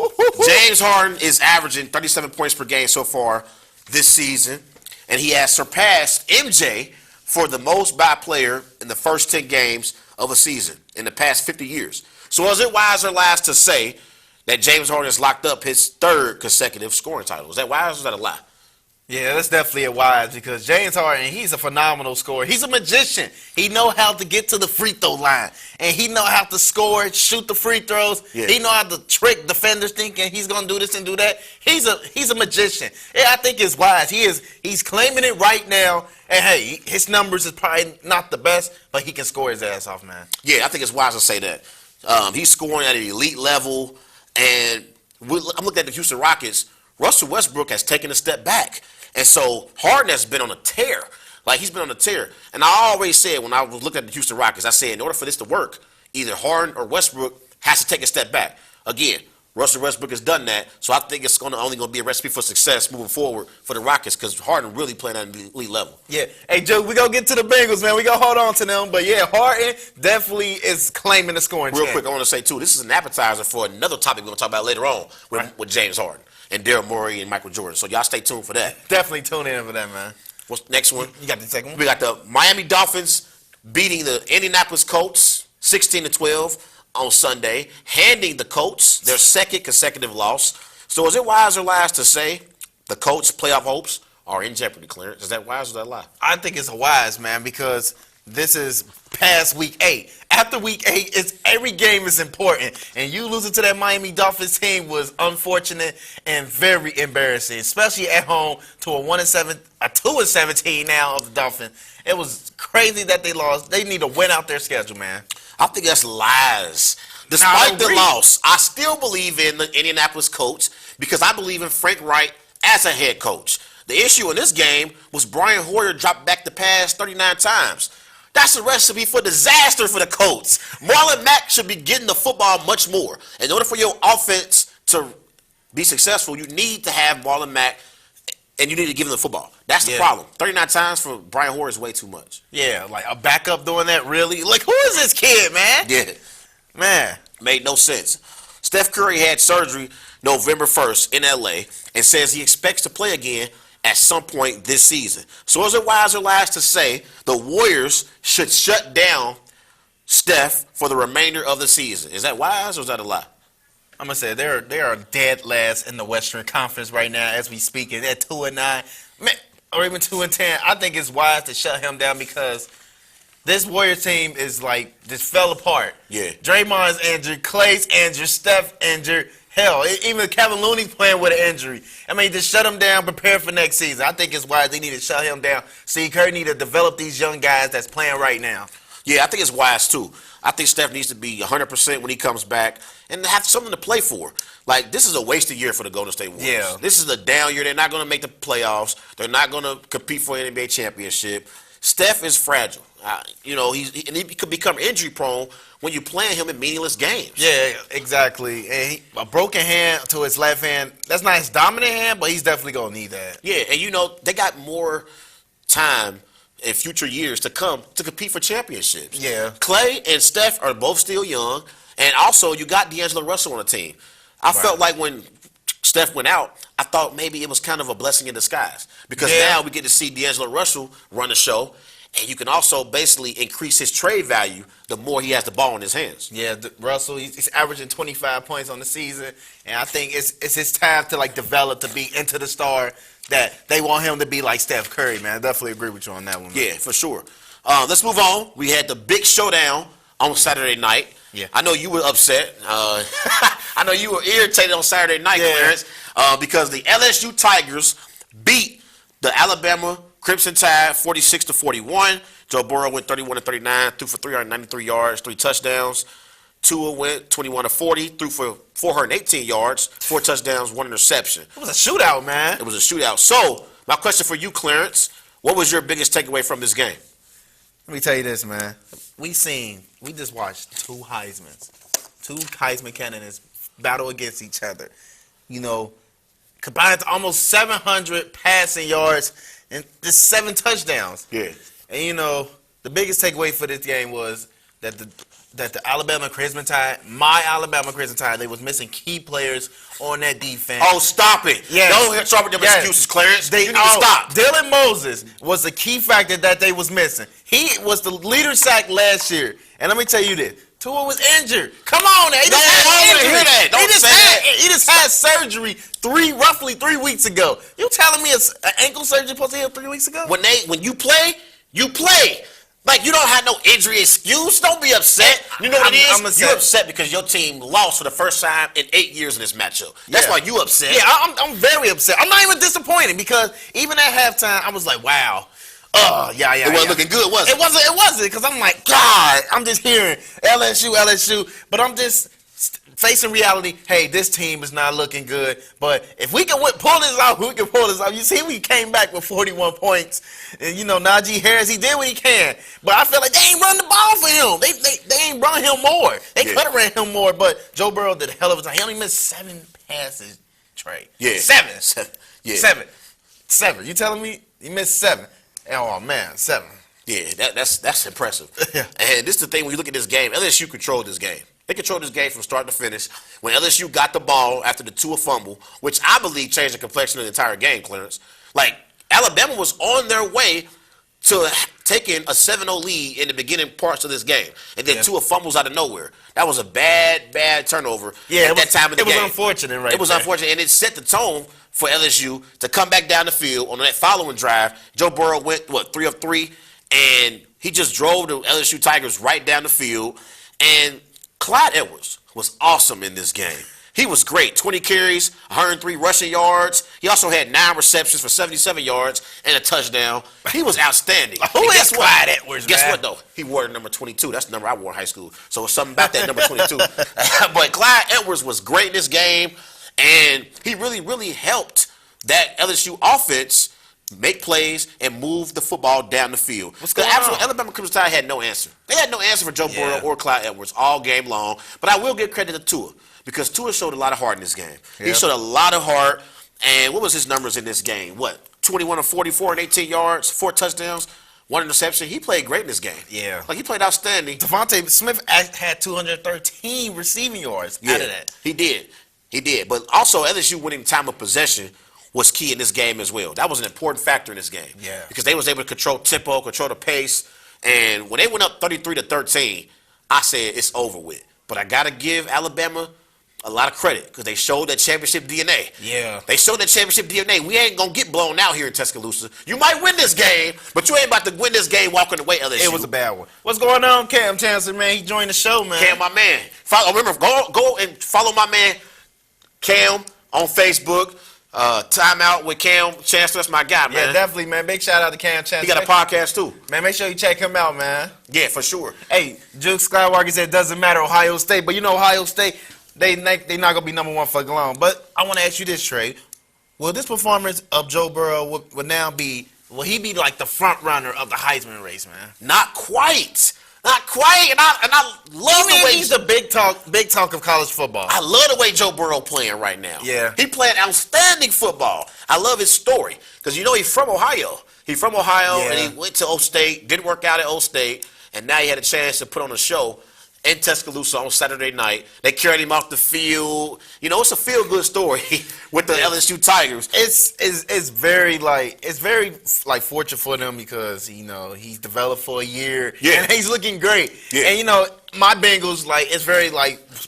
James Harden is averaging 37 points per game so far this season, and he has surpassed MJ for the most by player in the first 10 games of a season in the past 50 years. So is it wise or lies to say that James Harden has locked up his 3rd consecutive scoring title? Is that wise or is that a lie? Yeah, that's definitely a wise because James Harden, he's a phenomenal scorer. He's a magician. He know how to get to the free throw line, and he know how to score, shoot the free throws. Yeah. He know how to trick defenders thinking he's gonna do this and do that. He's a magician. Yeah, I think it's wise. He's claiming it right now. And hey, his numbers is probably not the best, but he can score his ass off, man. Yeah, I think it's wise to say that. He's scoring at an elite level, and I'm looking at the Houston Rockets. Russell Westbrook has taken a step back. And so Harden has been on a tear. Like, he's been on a tear. And I always said when I was looking at the Houston Rockets, I said in order for this to work, either Harden or Westbrook has to take a step back. Again, Russell Westbrook has done that, so I think it's only going to be a recipe for success moving forward for the Rockets because Harden really playing at an elite level. Yeah. Hey, Joe, we going to get to the Bengals, man. We going to hold on to them. But, yeah, Harden definitely is claiming the scoring Real champ. quick, I want to say, too, this is an appetizer for another topic we're going to talk about later on with James Harden and Daryl Morey and Michael Jordan. So y'all stay tuned for that. Definitely tune in for that, man. What's the next one? You got the second one? We got the Miami Dolphins beating the Indianapolis Colts 16-12 on Sunday, handing the Colts their second consecutive loss. So is it wise or lies to say the Colts' playoff hopes are in jeopardy, Clarence? Is that wise or is that lie? I think it's a wise, man, because this is past week 8. After week 8, every game is important, and you losing to that Miami Dolphins team was unfortunate and very embarrassing, especially at home to a 2-17 now of the Dolphins. It was crazy that they lost. They need to win out their schedule, man. I think that's lies. Despite the loss, I still believe in the Indianapolis Colts because I believe in Frank Reich as a head coach. The issue in this game was Brian Hoyer dropped back the pass 39 times. That's a recipe for disaster for the Colts. Marlon Mack should be getting the football much more. In order for your offense to be successful, you need to have Marlon Mack, and you need to give him the football. That's the problem. 39 times for Brian Hoyer is way too much. Yeah, like a backup doing that, really? Like, who is this kid, man? Yeah. Man. Made no sense. Steph Curry had surgery November 1st in L.A. and says he expects to play again at some point this season. So is it wise or lies to say the Warriors should shut down Steph for the remainder of the season? Is that wise or is that a lie? I'm gonna say they are dead last in the Western Conference right now as we speak. And at 2-9, man, or even 2-10, I think it's wise to shut him down because this Warriors team is like just fell apart. Yeah. Draymond's injured, Clay's injured, Steph injured. Hell, even Kevin Looney's playing with an injury. I mean, just shut him down, prepare for next season. I think it's wise they need to shut him down. Steve Kerr need to develop these young guys that's playing right now. Yeah, I think it's wise too. I think Steph needs to be 100% when he comes back and have something to play for. Like, this is a wasted year for the Golden State Warriors. Yeah. This is a down year. They're not going to make the playoffs. They're not going to compete for an NBA championship. Steph is fragile. He could become injury prone when you're playing him in meaningless games. Yeah, exactly. And a broken hand to his left hand, that's not his dominant hand, but he's definitely going to need that. Yeah, and they got more time in future years to come to compete for championships. Yeah. Clay and Steph are both still young, and also you got D'Angelo Russell on the team. I felt like when Steph went out, I thought maybe it was kind of a blessing in disguise because now we get to see D'Angelo Russell run the show, and you can also basically increase his trade value the more he has the ball in his hands. Yeah, Russell, he's averaging 25 points on the season, and I think it's his time to develop to be into the star that they want him to be like Steph Curry, man. I definitely agree with you on that one, man. Yeah, for sure. Let's move on. We had the big showdown on Saturday night. Yeah. I know you were upset. I know you were irritated on Saturday night, Clarence, because the LSU Tigers beat the Alabama Crimson Tide 46-41. Joe Burrow went 31-39, threw for 393 yards, 3 touchdowns. Tua went 21-40, threw for 418 yards, 4 touchdowns, 1 interception. It was a shootout, man. It was a shootout. So, my question for you, Clarence, what was your biggest takeaway from this game? Let me tell you this, man. We just watched 2 Heisman candidates battle against each other. Combined to almost 700 passing yards and just 7 touchdowns. Yeah. And the biggest takeaway for this game was that the Alabama Crimson Tide, my Alabama Crimson Tide, they was missing key players on that defense. Oh, stop it. Yes. Don't start with them excuses, Clarence. You need to stop. Dylan Moses was the key factor that they was missing. He was the leader sack last year. And let me tell you this. Tua was injured. Come on, now. He just No, had I don't wanna injury. hear that. Don't say that. He just had surgery roughly 3 weeks ago. You telling me an ankle surgery supposed to heal 3 weeks ago? When you play, you play. Like, you don't have no injury excuse. Don't be upset. You know what it is? You're upset because your team lost for the first time in 8 years in this matchup. That's why you upset. Yeah, I'm very upset. I'm not even disappointed because even at halftime, I was like, wow. It wasn't looking good, was it? It wasn't, because I'm like, God, I'm just hearing LSU, but I'm just facing reality. Hey, this team is not looking good, but if we can pull this off, we can pull this off. You see, we came back with 41 points, and Najee Harris, he did what he can, but I feel like they ain't run the ball for him. They ain't run him more. They could have ran him more, but Joe Burrow did a hell of a time. He only missed 7 passes, Trey. Yeah. Seven. Yeah. Seven. You telling me he missed 7? Oh man, 7. Yeah, that's impressive. Yeah. And this is the thing when you look at this game. LSU controlled this game. They controlled this game from start to finish. When LSU got the ball after the Tua fumble, which I believe changed the complexion of the entire game, Clarence. Like, Alabama was on their way to taking a 7-0 lead in the beginning parts of this game. And then Tua fumbles out of nowhere. That was a bad turnover at that time of the game. It was unfortunate, right? It was unfortunate, and it set the tone for LSU to come back down the field on that following drive. Joe Burrow went, 3 of 3, and he just drove the LSU Tigers right down the field. And Clyde Edwards was awesome in this game. He was great. 20 carries, 103 rushing yards. He also had 9 receptions for 77 yards and a touchdown. He was outstanding. Who is Clyde Edwards, Guess man? what, though? He wore the number 22. That's the number I wore in high school. So it's something about that number 22. But Clyde Edwards was great in this game, and he really helped that LSU offense make plays and move the football down the field. What's going on? Alabama Crimson Tide had no answer. They had no answer for Joe Burrow or Clyde Edwards all game long. But I will give credit to Tua because Tua showed a lot of heart in this game. Yeah. He showed a lot of heart. And what was his numbers in this game? 21 of 44 and 18 yards, 4 touchdowns, 1 interception. He played great in this game. Yeah. Like, he played outstanding. Devontae Smith had 213 receiving yards out of that. He did. But also, LSU winning time of possession was key in this game as well. That was an important factor in this game. Yeah. Because they was able to control tempo, control the pace. And when they went up 33-13, I said it's over with. But I got to give Alabama a lot of credit because they showed that championship DNA. Yeah. They showed that championship DNA. We ain't going to get blown out here in Tuscaloosa. You might win this game, but you ain't about to win this game walking away, LSU. It was a bad one. What's going on, Cam Chancellor, man? He joined the show, man. Cam, my man. Remember, go and follow my man, Cam, on Facebook. Time Out with Cam Chancellor. That's my guy, man. Yeah, definitely, man. Big shout out to Cam Chancellor. He got a podcast, too. Man, make sure you check him out, man. Yeah, for sure. Hey, Juke Skywalker said it doesn't matter Ohio State, but Ohio State, they not going to be number 1 for long. But I want to ask you this, Trey. Will this performance of Joe Burrow would now be, will he be like the front runner of the Heisman race, man? Not quite. Not quite. And I love the way he's the big talk of college football. I love the way Joe Burrow playing right now. Yeah. He playing outstanding football. I love his story. Because he's from Ohio. He's from Ohio and he went to O State, didn't work out at O State, and now he had a chance to put on a show in Tuscaloosa on Saturday night. They carried him off the field. It's a feel-good story with the LSU Tigers. It's very fortunate for them because he's developed for a year and he's looking great. Yeah. And my Bengals it's very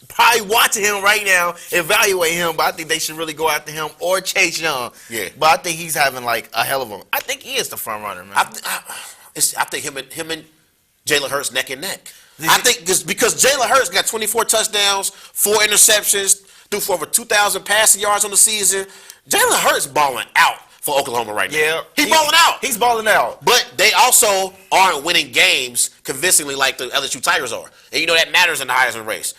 probably watching him right now, evaluate him, but I think they should really go after him or Chase Young. Yeah. But I think he's having a hell of a. I think he is the front runner, man. I think him and Jalen Hurts neck and neck. I think because Jalen Hurts got 24 touchdowns, 4 interceptions, threw for over 2,000 passing yards on the season. Jalen Hurts balling out for Oklahoma right now. Yeah, he's balling out. He's balling out. But they also aren't winning games convincingly like the LSU Tigers are. And that matters in the Heisman race.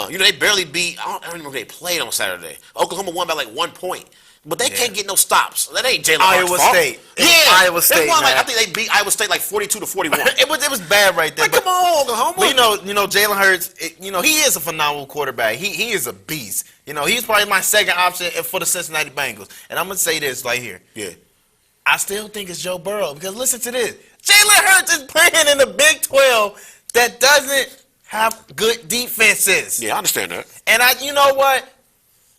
They barely beat, I don't remember who they played on Saturday. Oklahoma won by 1 point. But they can't get no stops. That ain't Jalen Hurts' fault. State. Yeah. Iowa State. I think they beat Iowa State 42-41. it was bad right there. Come on, Oklahoma. But Jalen Hurts, he is a phenomenal quarterback. He is a beast. He's probably my second option for the Cincinnati Bengals. And I'm going to say this right here. Yeah. I still think it's Joe Burrow because listen to this. Jalen Hurts is playing in the Big 12 that doesn't have good defenses. Yeah, I understand that. And you know what?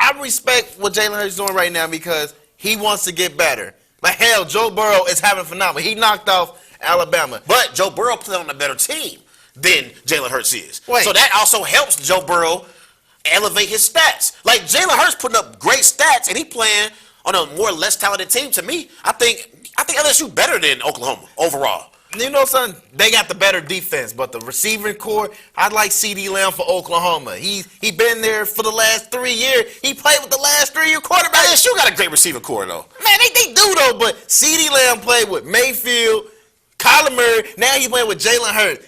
I respect what Jalen Hurts is doing right now because he wants to get better. But hell, Joe Burrow is having phenomenal. He knocked off Alabama. But Joe Burrow played on a better team. than Jalen Hurts is. Wait. So that also helps Joe Burrow elevate his stats. Like Jalen Hurts putting up great stats, and he playing on a more or less talented team. To me, I think LSU better than Oklahoma overall. You know, son, they got the better defense, but the receiving core, I'd like C.D. Lamb for Oklahoma. He been there for the last 3 years. He played with the last 3-year quarterback. LSU got a great receiving core though. Man, they do though, but C.D. Lamb played with Mayfield, Kyler Murray. Now he's playing with Jalen Hurts.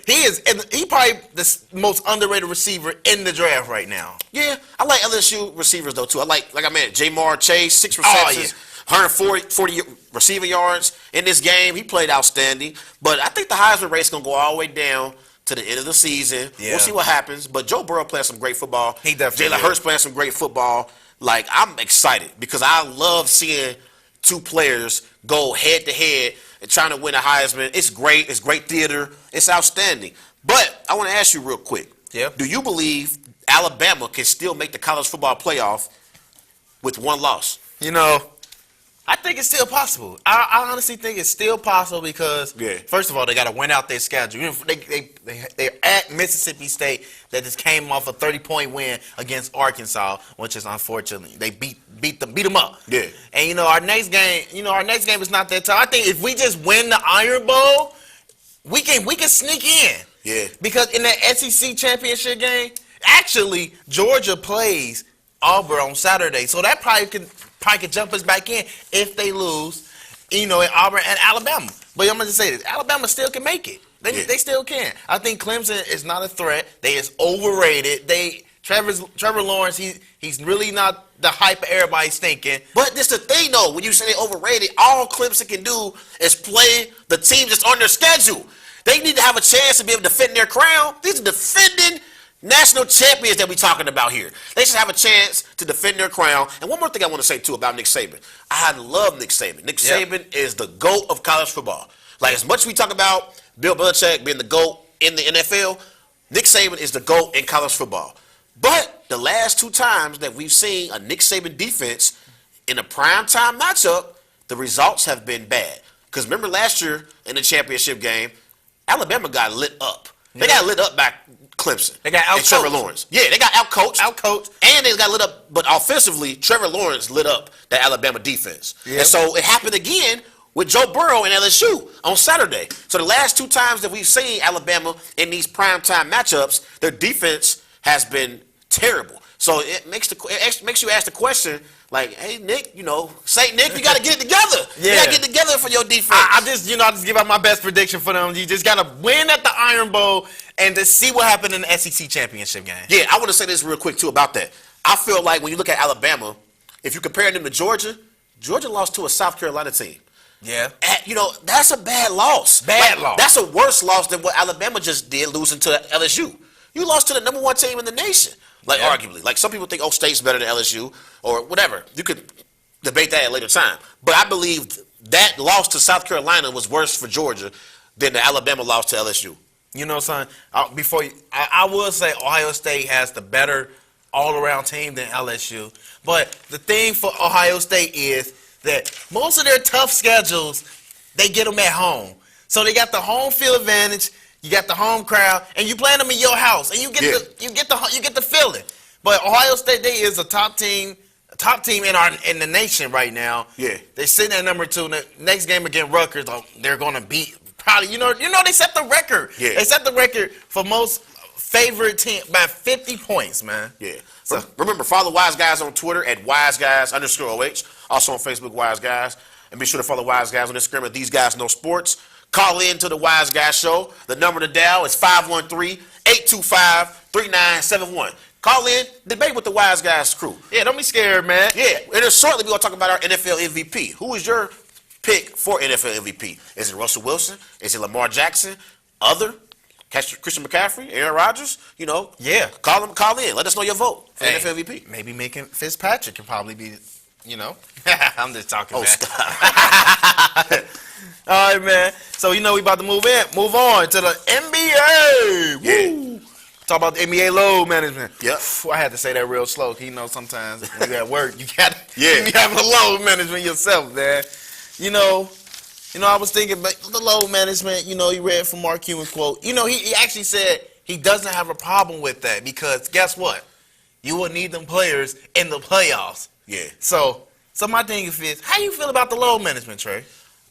He probably the most underrated receiver in the draft right now. Yeah, I like LSU receivers though too. I like I meant Jamar Chase, 6 receptions. 140 receiving yards in this game. He played outstanding. But I think the Heisman race is going to go all the way down to the end of the season. Yeah. We'll see what happens. But Joe Burrow playing some great football. He definitely Jalen Hurts playing some great football. Like, I'm excited because I love seeing two players go head-to-head and trying to win a Heisman. It's great. It's great theater. It's outstanding. But I want to ask you real quick. Yeah. Do you believe Alabama can still make the college football playoff with one loss? You know, I think it's still possible. I honestly think it's still possible because, first of all, they got to win out their schedule. They're at Mississippi State that just came off a 30-point win against Arkansas, which is unfortunately they beat them up. Yeah. And our next game is not that tough. I think if we just win the Iron Bowl, we can sneak in. Yeah. Because in that SEC championship game, actually Georgia plays Auburn on Saturday, so that probably could jump us back in if they lose, in Auburn and Alabama. But I'm going to say this. Alabama still can make it. They still can. I think Clemson is not a threat. They is overrated. Trevor Lawrence, he's really not the hype everybody's thinking. But this the thing, though. When you say they overrated, all Clemson can do is play the team that's on their schedule. They need to have a chance to be able to defend their crown. These are defending national champions that we're talking about here. They should have a chance to defend their crown. And one more thing I want to say, too, about Nick Saban. I love Nick Saban. Nick Saban is the GOAT of college football. Like, as much as we talk about Bill Belichick being the GOAT in the NFL, Nick Saban is the GOAT in college football. But the last 2 times that we've seen a Nick Saban defense in a primetime matchup, the results have been bad. Because remember last year in the championship game, Alabama got lit up. They got lit up by Clemson. They got out-coached. Trevor Lawrence. Yeah, they got out-coached. And they got lit up. But offensively, Trevor Lawrence lit up the Alabama defense. Yep. And so it happened again with Joe Burrow and LSU on Saturday. So the last 2 times that we've seen Alabama in these primetime matchups, their defense has been terrible. So it makes you ask the question, like, hey, Nick, St. Nick, you got to get it together. You got to get together for your defense. I just give out my best prediction for them. You just got to win at the Iron Bowl and to see what happened in the SEC championship game. Yeah, I want to say this real quick, too, about that. I feel like when you look at Alabama, if you compare them to Georgia lost to a South Carolina team. Yeah. That's a bad loss. Loss. That's a worse loss than what Alabama just did, losing to LSU. You lost to the number 1 team in the nation. Arguably. Like, some people think, State's better than LSU or whatever. You could debate that at a later time. But I believe that loss to South Carolina was worse for Georgia than the Alabama loss to LSU. Son, I will say Ohio State has the better all-around team than LSU. But the thing for Ohio State is that most of their tough schedules, they get them at home. So they got the home field advantage. You got the home crowd, and you playing them in your house, and you get the feeling. But Ohio State, they is a top team in the nation right now. Yeah, they're sitting at number 2. The next game against Rutgers, they're going to beat probably. They set the record. Yeah, they set the record for most favorite team by 50 points, man. Yeah. So remember, follow Wise Guys on Twitter at wiseguys_OH. Also on Facebook, Wise Guys, and be sure to follow Wise Guys on Instagram at These Guys Know Sports. Call in to the Wise Guys Show. The number to dial is 513-825-3971. Call in, debate with the Wise Guys crew. Yeah, don't be scared, man. Yeah, and shortly we're going to talk about our NFL MVP. Who is your pick for NFL MVP? Is it Russell Wilson? Is it Lamar Jackson? Christian McCaffrey? Aaron Rodgers? Yeah. Call in. Let us know your vote for NFL MVP. Maybe making Fitzpatrick can probably be, I'm just talking, man. Stop. All right, man. So, we about to move on to the NBA. Yeah. Woo. Talk about the NBA load management. Yep. I had to say that real slow. Sometimes when you're at work, you be having a load management yourself, man. I was thinking about the load management. You read from Mark Cuban quote. He actually said he doesn't have a problem with that because guess what? You will need them players in the playoffs. Yeah. So my thing is, how you feel about the load management, Trey?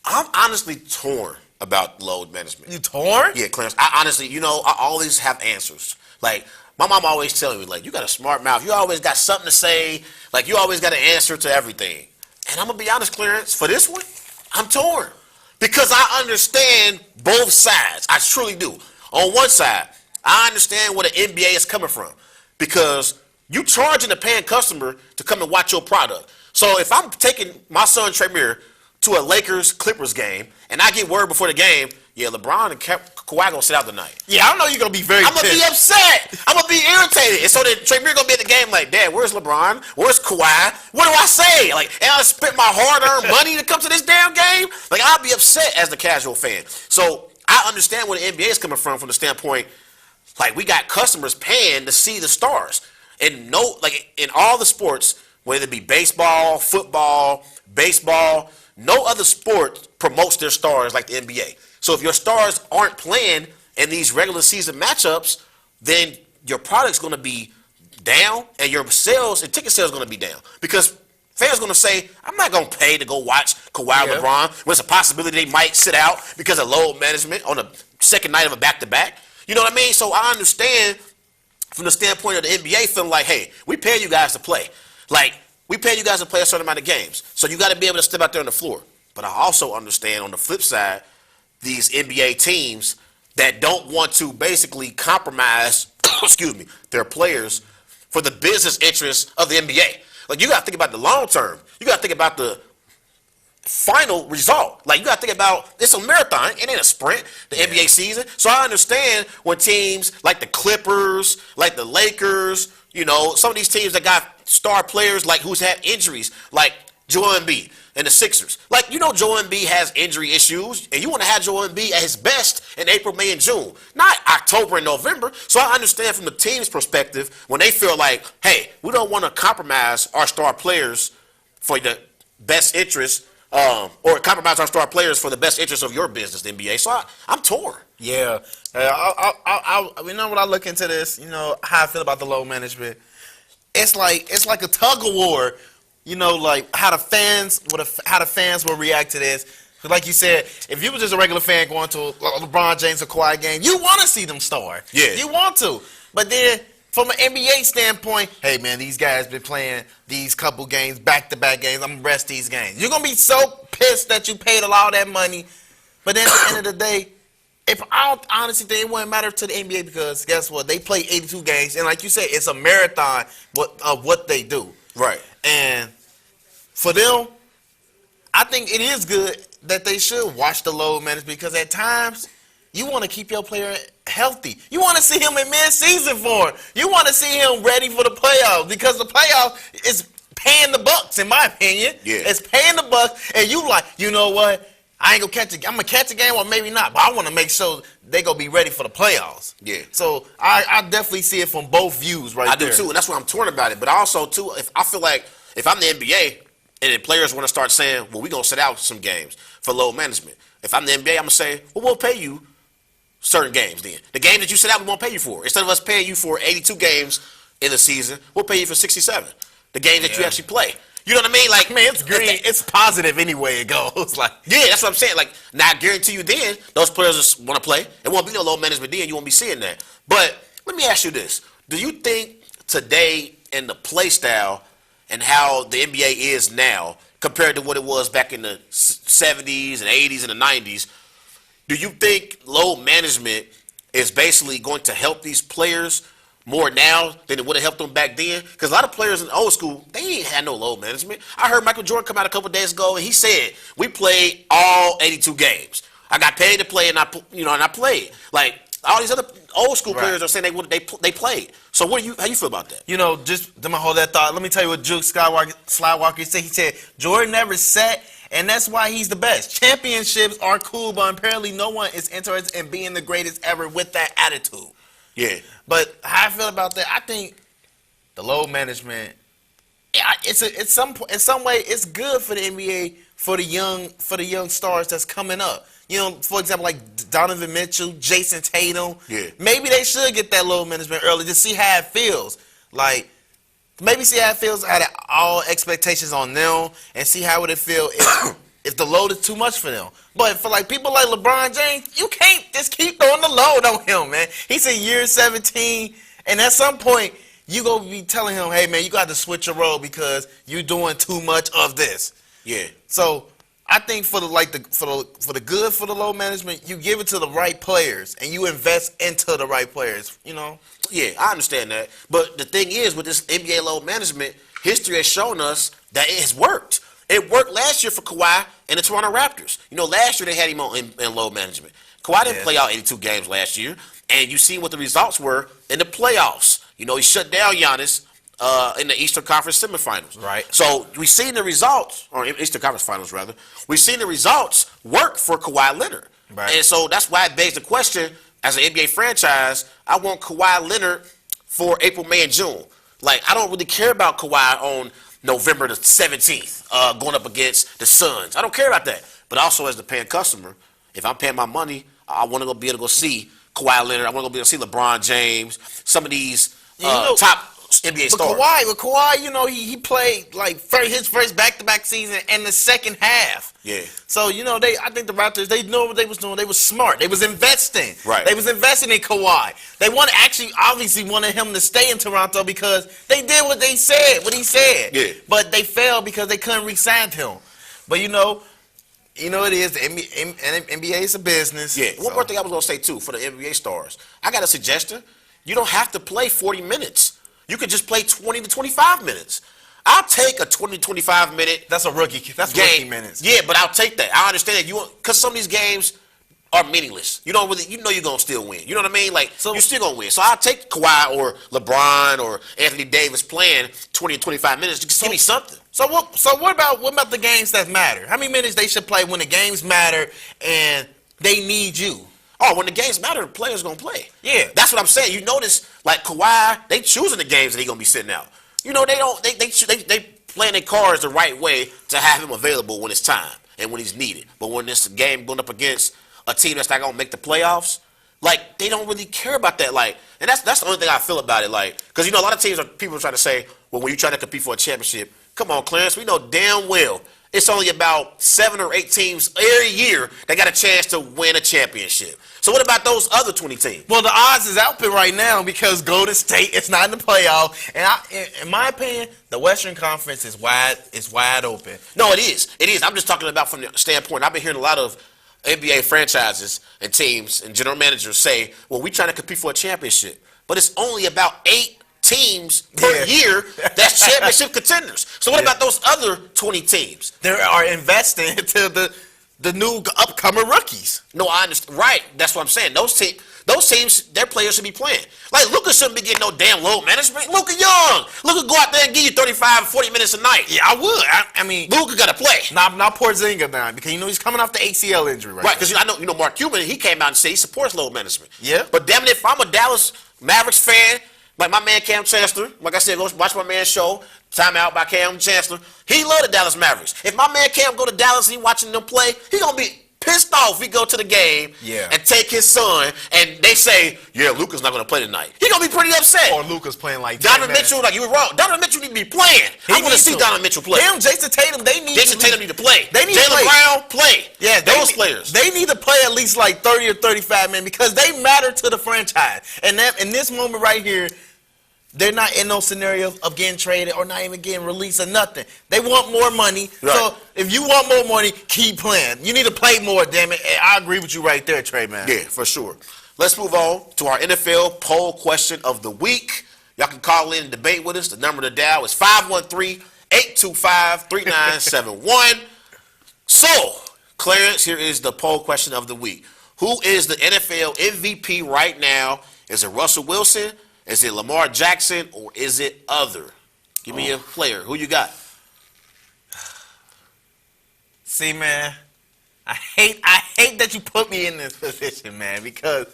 I'm honestly torn about load management. You torn? Yeah, Clarence. I honestly, I always have answers. Like, my mom always telling me, like, you got a smart mouth. You always got something to say. Like, you always got an answer to everything. And I'm going to be honest, Clarence, for this one, I'm torn. Because I understand both sides. I truly do. On one side, I understand where the NBA is coming from. Because you charging a paying customer to come and watch your product. So if I'm taking my son Tremere to a Lakers-Clippers game, and I get word before the game, yeah, LeBron and Kawhi gonna sit out tonight. Yeah, I know you're gonna be very I'm gonna be upset. I'm gonna be irritated. And so then Tremere gonna be at the game like, Dad, where's LeBron? Where's Kawhi? What do I say? Like, and I spent my hard-earned money to come to this damn game? Like, I'll be upset as the casual fan. So I understand where the NBA is coming from the standpoint, like, we got customers paying to see the stars. And in all the sports, whether it be baseball, football, baseball, no other sport promotes their stars like the NBA. So if your stars aren't playing in these regular season matchups, then your product's going to be down and your sales and ticket sales are going to be down. Because fans are going to say, I'm not going to pay to go watch Kawhi or LeBron when it's a possibility they might sit out because of load management on the second night of a back-to-back. You know what I mean? So I understand from the standpoint of the NBA feeling like, hey, we pay you guys to play. Like, we pay you guys to play a certain amount of games. So you got to be able to step out there on the floor. But I also understand on the flip side, these NBA teams that don't want to basically compromise, their players for the business interests of the NBA. Like, you got to think about the long term. You got to think about the final result. Like, you got to think about, it's a marathon. It ain't a sprint, the NBA season. So I understand when teams like the Clippers, like the Lakers, some of these teams that got star players like who's had injuries, like Joel Embiid and the Sixers. Like, Joel Embiid has injury issues, and you want to have Joel Embiid at his best in April, May, and June, not October and November. So I understand from the team's perspective when they feel like, hey, we don't want to compromise our star players for the best interest, or compromise our star players for the best interest of your business, the NBA. So I'm torn. Yeah. When I look into this, how I feel about the load management, it's like a tug of war. Like how the fans will react to this. Like you said, if you were just a regular fan going to a LeBron James or Kawhi game, you want to see them star. Yeah. You want to. But then from an NBA standpoint, hey, man, these guys been playing these couple games, back-to-back games. I'm going to rest these games. You're going to be so pissed that you paid a lot of that money. But then at the end of the day, I honestly think it wouldn't matter to the NBA because guess what? They play 82 games. And like you said, it's a marathon of what they do. Right. And for them, I think it is good that they should watch the load management because at times you want to keep your player healthy. You want to see him in mid-season form. You want to see him ready for the playoffs because the playoffs is paying the bucks, in my opinion. Yeah. It's paying the bucks, and you like, you know what? I ain't gonna catch it. I'm gonna catch a game or maybe not, but I want to make sure they gonna be ready for the playoffs. Yeah. So I definitely see it from both views right there. I do too, and that's why I'm torn about it. But also too, if I feel like if I'm the NBA and the players want to start saying, well, we're gonna sit out some games for load management. If I'm the NBA, I'm gonna say, well, we'll pay you certain games then. The game that you sit out, we won't pay you for. Instead of us paying you for 82 games in the season, we'll pay you for 67. The games that you actually play. You know what I mean? Like, man, it's green. It's positive anyway. It goes like, yeah, that's what I'm saying. Like, now I guarantee you, then those players want to play. It won't be no load management. Then you won't be seeing that. But let me ask you this: do you think today in the play style and how the NBA is now compared to what it was back in the 70s and 80s and the 90s, do you think load management is basically going to help these players more now than it would have helped them back then? Because a lot of players in the old school, they ain't had no load management. I heard Michael Jordan come out a couple of days ago and he said, we played all 82 games. I got paid to play and I played. Like, all these other old school players are saying they played. So how you feel about that? Just to hold that thought, let me tell you what Juke Skywalker said. He said, Jordan never sat, and that's why he's the best. Championships are cool, but apparently no one is interested in being the greatest ever with that attitude. Yeah. But how I feel about that, I think the load management, in some way, it's good for the NBA for the young stars that's coming up. You know, for example, like Donovan Mitchell, Jason Tatum. Yeah. Maybe they should get that load management early to see how it feels. Like, maybe see how it feels out of all expectations on them and see how would it feel if the load is too much for them. But for like people like LeBron James, you can't just keep throwing the load on him, man. He's in year 17, and at some point you gonna be telling him, hey man, you got to switch your role because you're doing too much of this. Yeah. So I think for the good for the load management, you give it to the right players and you invest into the right players. You know. Yeah, I understand that. But the thing is, with this NBA load management, history has shown us that it has worked. It worked last year for Kawhi and the Toronto Raptors. You know, last year they had him in load management. Kawhi didn't play out 82 games last year, and you see what the results were in the playoffs. You know, he shut down Giannis in the Eastern Conference semifinals. Right. So we've seen the results, or Eastern Conference finals rather. We've seen the results work for Kawhi Leonard. Right. And so that's why it begs the question, as an NBA franchise, I want Kawhi Leonard for April, May, and June. Like, I don't really care about Kawhi on November the 17th going up against the Suns. I don't care about that. But also, as the paying customer, if I'm paying my money, I want to be able to go see Kawhi Leonard. I want to be able to see LeBron James, some of these top NBA stars. But Kawhi, you know, he played like his first back-to-back season in the second half. Yeah. So, you know, I think the Raptors, they know what they was doing. They was smart. They was investing. Right. They was investing in Kawhi. They obviously wanted him to stay in Toronto because they did what he said. Yeah. But they failed because they couldn't re-sign him. But, you know it is. The NBA is a business. Yeah. One more thing I was going to say, too, for the NBA stars. I got a suggestion. You don't have to play 40 minutes. You could just play 20 to 25 minutes. I'll take a 20 to 25 minute. That's a rookie. That's game. Rookie minutes. Yeah, but I'll take that. I understand that because some of these games are meaningless. You don't really, you're gonna still win. You know what I mean? Like, you're still gonna win. So I'll take Kawhi or LeBron or Anthony Davis playing 20 to 25 minutes. Just give me something. So what about the games that matter? How many minutes they should play when the games matter and they need you? Oh, when the games matter, the player's gonna play. Yeah, that's what I'm saying. You notice, like Kawhi, they choosing the games that he gonna be sitting out. You know, they playing their cards the right way to have him available when it's time and when he's needed. But when this game going up against a team that's not gonna make the playoffs, like they don't really care about that. Like, and that's the only thing I feel about it. Like, because you know, a lot of teams people are trying to say, well, when you try to compete for a championship, come on, Clarence, we know damn well it's only about 7 or 8 teams every year that got a chance to win a championship. So what about those other 20 teams? Well, the odds is out there right now because Golden State is not in the playoff, and in my opinion, the Western Conference is wide open. No, it is. It is. I'm just talking about from the standpoint. I've been hearing a lot of NBA franchises and teams and general managers say, "Well, we're trying to compete for a championship, but it's only about 8 teams per year that's championship contenders. So what about those other 20 teams? They are investing into the new upcoming rookies. No, I understand. Right. That's what I'm saying. Those teams, their players should be playing. Like, Luka shouldn't be getting no damn load management. Luka young. Luka go out there and give you 35, 40 minutes a night. Yeah, I would. I mean, Luka got to play. Not Porzingis now because, you know, he's coming off the ACL injury right. Because, you know, Mark Cuban, he came out and said he supports load management. Yeah. But damn it, if I'm a Dallas Mavericks fan, like my man Cam Chancellor, like I said, go watch my man's show, Time Out by Cam Chancellor. He love the Dallas Mavericks. If my man Cam go to Dallas and he watching them play, he gonna be pissed off if he go to the game and take his son and they say, yeah, Luka's not gonna play tonight. He gonna be pretty upset. Or Luka's playing like Donovan Mitchell, like you were wrong. Donovan Mitchell need to be playing. I want to see Donovan Mitchell play. Him, Jason Tatum, Jason Tatum need to play. They need Jaylen Brown, play. Yeah, those players. They need to play at least like 30 or 35 minutes because they matter to the franchise. And that in this moment right here, they're not in no scenario of getting traded or not even getting released or nothing. They want more money. Right. So if you want more money, keep playing. You need to play more, damn it. I agree with you right there, Trey, man. Yeah, for sure. Let's move on to our NFL poll question of the week. Y'all can call in and debate with us. The number to dial is 513-825-3971. So, Clarence, here is the poll question of the week. Who is the NFL MVP right now? Is it Russell Wilson? Is it Lamar Jackson, or is it other? Give me a player. Who you got? See, man, I hate that you put me in this position, man, because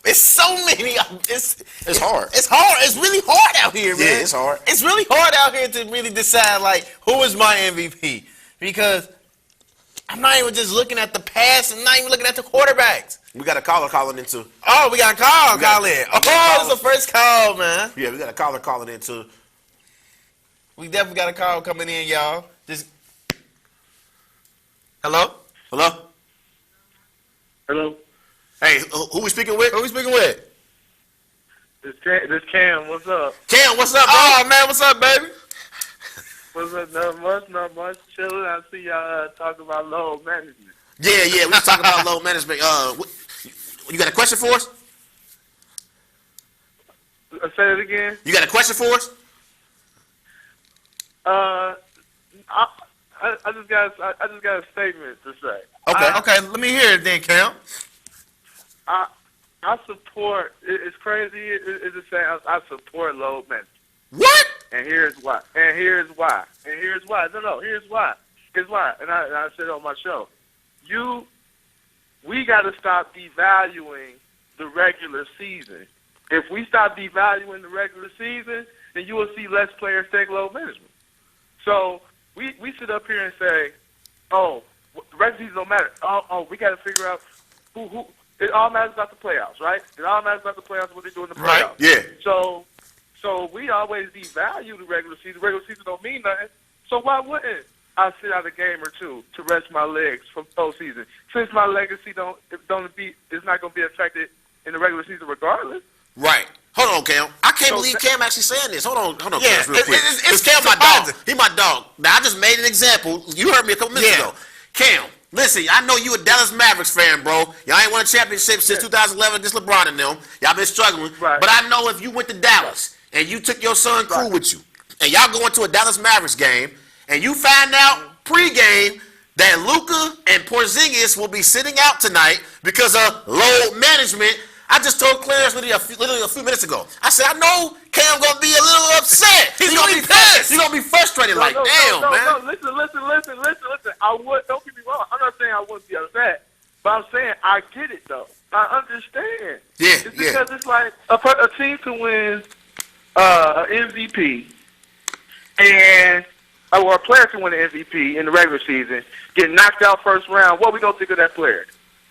it's so many. It's hard. It's hard. It's really hard out here, man. Yeah, it's hard. It's really hard out here to really decide, like, who is my MVP? Because I'm not even just looking at the pass and not even looking at the quarterbacks. We got a caller calling into. Oh, we got a call in. Oh, it's the first call, man. Yeah, we got a caller calling into. We definitely got a call coming in, y'all. Just hello? Hello? Hello, Hey, who we speaking with? Who we speaking with? this Cam. What's up? Cam, what's up, bro? Oh, man, what's up, baby? What's up? Not much. Chilling. I see y'all talking about load management. Yeah, we was talking about load management. You got a question for us? Say it again. You got a question for us? I just got a statement to say. Okay, let me hear it then, Cam. I support. It's crazy. It's just saying I support load management. What? And here's why. No. Here's why. Here's why. And I said on my show, we got to stop devaluing the regular season. If we stop devaluing the regular season, then you will see less players take load management. So we sit up here and say, oh, the regular season don't matter. Oh, we got to figure out who. It all matters about the playoffs, right? It all matters about the playoffs, what they do in the playoffs. Right. Yeah. So we always devalue the regular season. The regular season don't mean nothing. So why wouldn't I sit out a game or two to rest my legs from postseason? Since my legacy is not going to be affected in the regular season regardless. Right. Hold on, Cam. I can't believe Cam actually saying this. Hold on, Cam, real quick. It's Cam, my dog. He my dog. Now, I just made an example. You heard me a couple minutes ago. Cam, listen, I know you a Dallas Mavericks fan, bro. Y'all ain't won a championship since 2011 against LeBron and them. Y'all been struggling. Right. But I know if you went to Dallas and you took your son crew with you, and y'all going to a Dallas Mavericks game, and you find out pregame that Luka and Porzingis will be sitting out tonight because of load management. I just told Clarence literally a few minutes ago. I said, I know Cam gonna be a little upset. He's gonna be pissed. He's gonna be frustrated. Man. No, listen. Don't get me wrong. I'm not saying I wouldn't be upset, but I'm saying I get it though. I understand. Yeah, it's because it's like a team to win an MVP or a player can win an MVP in the regular season, get knocked out first round. What we gonna think of that player?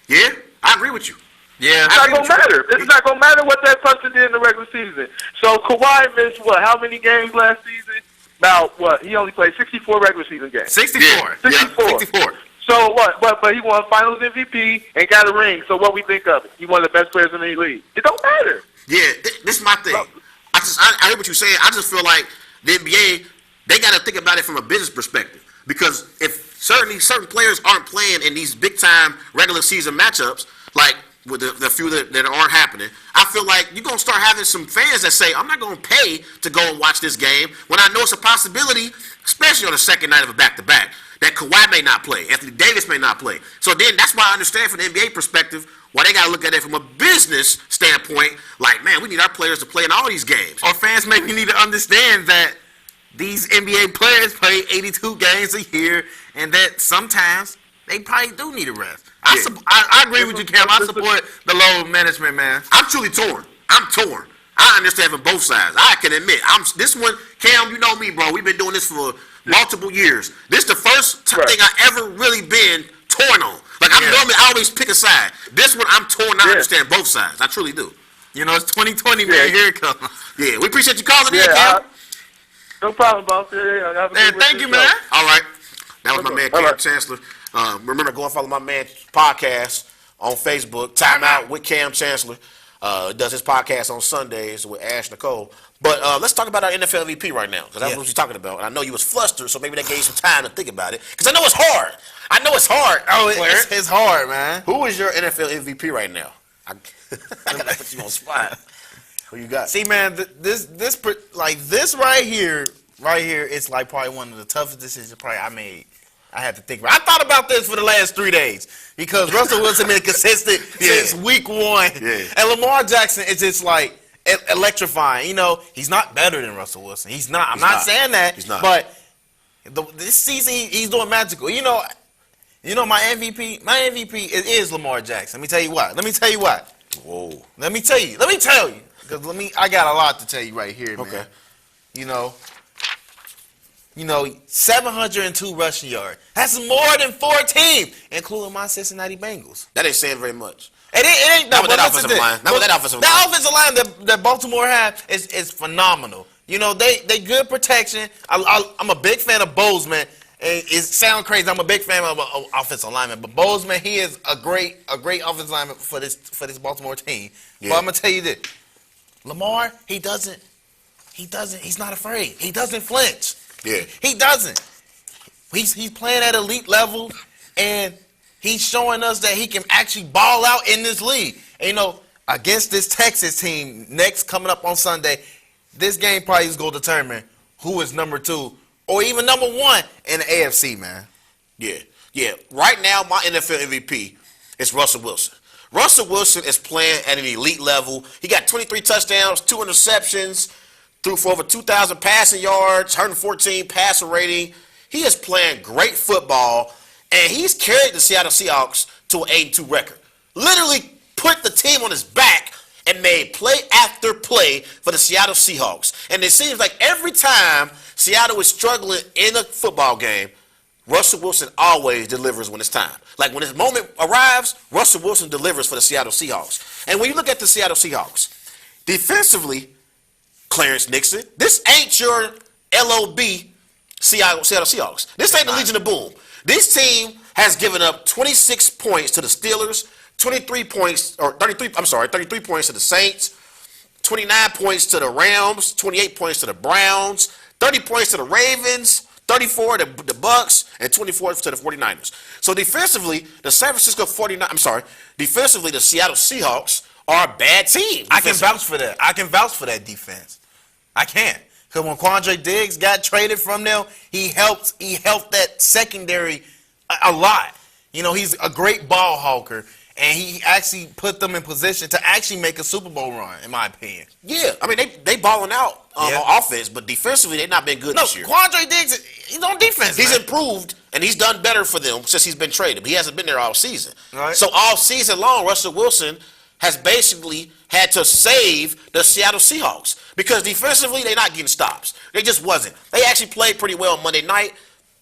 Yeah, I agree with you. Yeah, it's not gonna matter. It's not gonna matter what that person did in the regular season. So Kawhi missed how many games last season? About what? He only played 64 regular season games. 64. Yeah. 64. Yeah, 64. So what? But he won Finals MVP and got a ring. So what we think of it? He one of the best players in the league. It don't matter. Yeah, this is my thing. I hear what you're saying. I just feel like the NBA, they got to think about it from a business perspective. Because if certain players aren't playing in these big time regular season matchups, like with the few that aren't happening, I feel like you're going to start having some fans that say, I'm not going to pay to go and watch this game when I know it's a possibility, especially on the second night of a back-to-back, that Kawhi may not play, Anthony Davis may not play. So then that's why I understand from the NBA perspective why they got to look at it from a business standpoint, like, man, we need our players to play in all these games. Or fans maybe need to understand that these NBA players play 82 games a year and that sometimes they probably do need a rest. I agree with you, Cam. I support the load management, man. I'm truly torn. I'm torn. I understand from both sides. I can admit. This one, Cam, you know me, bro. We've been doing this for multiple years. This the first thing I ever really been torn on. Like, normally I always pick a side. This one, I'm torn. I understand both sides. I truly do. You know, it's 2020, man. Here it comes. Yeah, we appreciate you calling in, Cam. No problem, boss. Thank you, man. All right. That was my man, Cam Chancellor. Remember, go and follow my man's podcast on Facebook, Time Out with Cam Chancellor. Does his podcast on Sundays with Ash Nicole. But let's talk about our NFL MVP right now, because that's what you're talking about. And I know you was flustered, so maybe that gave you some time to think about it. Because I know it's hard. Oh, it's hard, man. Who is your NFL MVP right now? I gotta put you on the spot. Who you got? See, man, this right here, it's like probably one of the toughest decisions probably I made. I had to think about it. I thought about this for the last 3 days because Russell Wilson been consistent since week one. Yeah. And Lamar Jackson is just like electrifying. You know, he's not better than Russell Wilson. He's not. I'm not saying that. He's not. But this season, he's doing magical. You know, my MVP. My MVP is Lamar Jackson. Let me tell you why. Whoa. Let me tell you. Because I got a lot to tell you right here, man. Okay. You know, 702 rushing yards. That's more than 4 teams, including my Cincinnati Bengals. That ain't saying very much. It ain't Not with but that listen offensive to this. line. Not with that offensive line. That offensive line that Baltimore have is phenomenal. They good protection. I'm a big fan of Bozeman. It sounds crazy. I'm a big fan of offensive lineman, but Bozeman, he is a great offensive lineman for this Baltimore team. Yeah. But I'm gonna tell you this: Lamar, he's not afraid. He doesn't flinch. Yeah. He doesn't. He's playing at elite level, and he's showing us that he can actually ball out in this league. And, against this Texas team next coming up on Sunday, this game probably is going to determine who is number 2 or even number 1 in the AFC, man. Yeah. Right now, my NFL MVP is Russell Wilson. Russell Wilson is playing at an elite level. He got 23 touchdowns, 2 interceptions, threw for over 2,000 passing yards, 114 passer rating. He is playing great football, and he's carried the Seattle Seahawks to an 8-2 record. Literally put the team on his back and made play after play for the Seattle Seahawks. And it seems like every time Seattle is struggling in a football game, Russell Wilson always delivers when it's time. Like when his moment arrives, Russell Wilson delivers for the Seattle Seahawks. And when you look at the Seattle Seahawks, defensively, Clarence Nixon, this ain't your LOB Seattle Seahawks. This ain't the Legion of Boom. This team has given up 26 points to the Steelers, 33 points to the Saints, 29 points to the Rams, 28 points to the Browns, 30 points to the Ravens, 34 to the Bucks, and 24 to the 49ers. So defensively, the Seattle Seahawks are a bad team. I can vouch for that. I can vouch for that defense. I can. Because when Quandre Diggs got traded from them, he helped that secondary a lot. He's a great ball hawker, and he actually put them in position to actually make a Super Bowl run, in my opinion. Yeah, I mean, they balling out on offense, but defensively, they've not been good this year. Quandre Diggs, he's on defense, He's man. improved, and he's done better for them since he's been traded. He hasn't been there all season. Right. So all season long, Russell Wilson has basically had to save the Seattle Seahawks because defensively, they're not getting stops. They just wasn't. They actually played pretty well Monday night.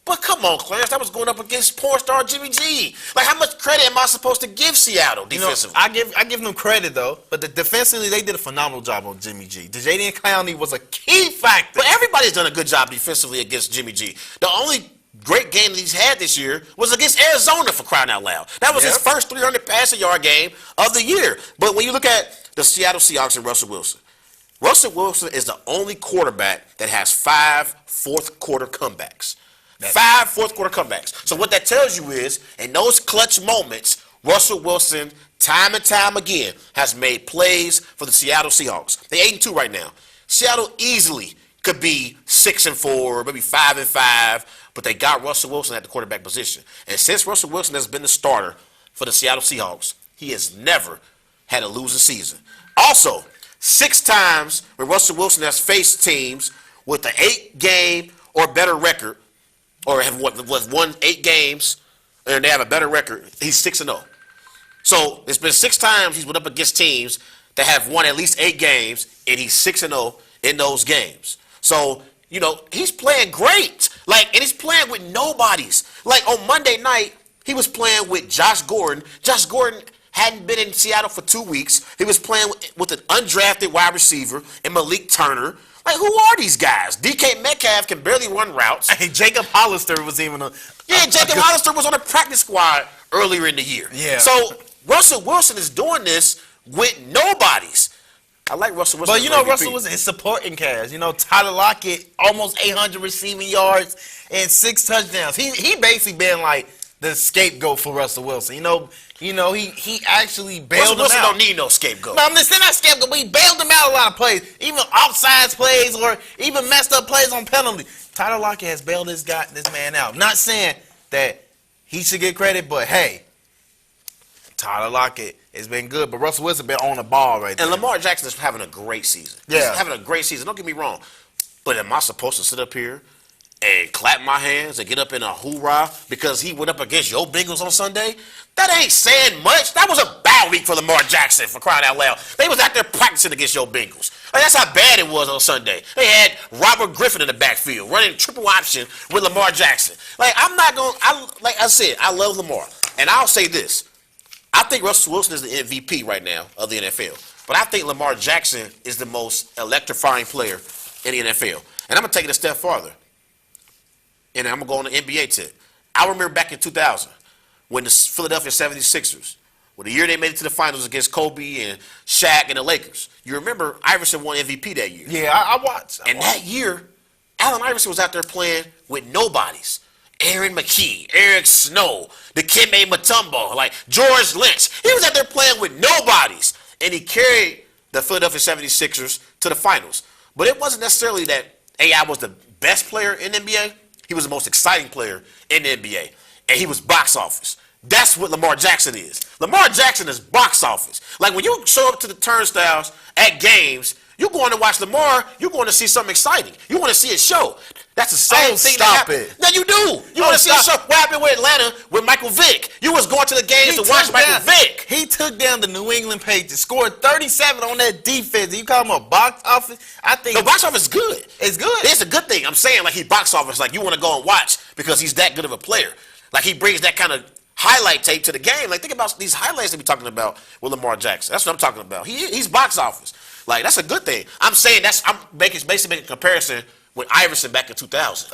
But come on, Clarence, that was going up against porn star Jimmy G. Like, how much credit am I supposed to give Seattle defensively? I give them credit, though. But defensively, they did a phenomenal job on Jimmy G. Jadeveon Clowney was a key factor. But everybody's done a good job defensively against Jimmy G. The only great game that he's had this year was against Arizona, for crying out loud. That was his first 300 passing yard game of the year. But when you look at the Seattle Seahawks and Russell Wilson is the only quarterback that has 5 fourth-quarter comebacks. 5 fourth-quarter comebacks. So what that tells you is, in those clutch moments, Russell Wilson, time and time again, has made plays for the Seattle Seahawks. They're 8-2 right now. Seattle easily could be 6-4, maybe 5-5, but they got Russell Wilson at the quarterback position. And since Russell Wilson has been the starter for the Seattle Seahawks, he has never had a losing season. Also, 6 times when Russell Wilson has faced teams with an 8-game or better record, or have won 8 games, and they have a better record, he's 6-0. So it's been 6 times he's went up against teams that have won at least 8 games, and he's 6-0 in those games. So, he's playing great. And he's playing with nobodies. Like, on Monday night, he was playing with Josh Gordon. Josh Gordon hadn't been in Seattle for 2 weeks. He was playing with an undrafted wide receiver and Malik Turner. Like, who are these guys? DK Metcalf can barely run routes. Hey, Jacob Hollister was even Jacob Hollister was on the practice squad earlier in the year. Yeah. So Russell Wilson is doing this with nobodies. I like Russell Wilson. But Russell Wilson is supporting cast. Tyler Lockett, almost 800 receiving yards and 6 touchdowns. He basically been like the scapegoat for Russell Wilson. He actually bailed him out. Russell Wilson don't need no scapegoat. No, I'm just saying not scapegoat, but he bailed him out a lot of plays, even offsides plays or even messed up plays on penalty. Tyler Lockett has bailed this man out. Not saying that he should get credit, but hey, Tyler Lockett has been good, but Russell Wilson been on the ball right there. And Lamar Jackson is having a great season. Yeah. He's having a great season. Don't get me wrong. But am I supposed to sit up here and clap my hands and get up in a hoorah because he went up against your Bengals on Sunday, that ain't saying much. That was a bad week for Lamar Jackson, for crying out loud. They was out there practicing against your Bengals. Like, that's how bad it was on Sunday. They had Robert Griffin in the backfield running triple option with Lamar Jackson. Like, I'm not going to, like I said, I love Lamar. And I'll say this. I think Russell Wilson is the MVP right now of the NFL. But I think Lamar Jackson is the most electrifying player in the NFL. And I'm going to take it a step farther. And I'm going to go on the NBA tip. I remember back in 2000 when the Philadelphia 76ers, when the year they made it to the finals against Kobe and Shaq and the Lakers. You remember Iverson won MVP that year. Yeah, I watched. And that year, Allen Iverson was out there playing with nobodies. Aaron McKee, Eric Snow, Dikembe Mutombo, like George Lynch. He was out there playing with nobodies. And he carried the Philadelphia 76ers to the finals. But it wasn't necessarily that AI was the best player in the NBA. He was the most exciting player in the NBA. And he was box office. That's what Lamar Jackson is. Lamar Jackson is box office. Like when you show up to the turnstiles at games, you're going to watch Lamar, you're going to see something exciting. You want to see a show. That's the same thing that happened. No, you do. You want to see a show. What happened with Atlanta with Michael Vick? You was going to the games to watch Michael Vick. He took down the New England Patriots, scored 37 on that defense. You call him a box office? I think the box office is good. It's good. It's a good thing. I'm saying like he box office, like you want to go and watch because he's that good of a player. Like he brings that kind of highlight tape to the game. Like think about these highlights that we're talking about with Lamar Jackson. That's what I'm talking about. He's box office. Like that's a good thing. I'm saying I'm basically making a comparison with Iverson back in 2000.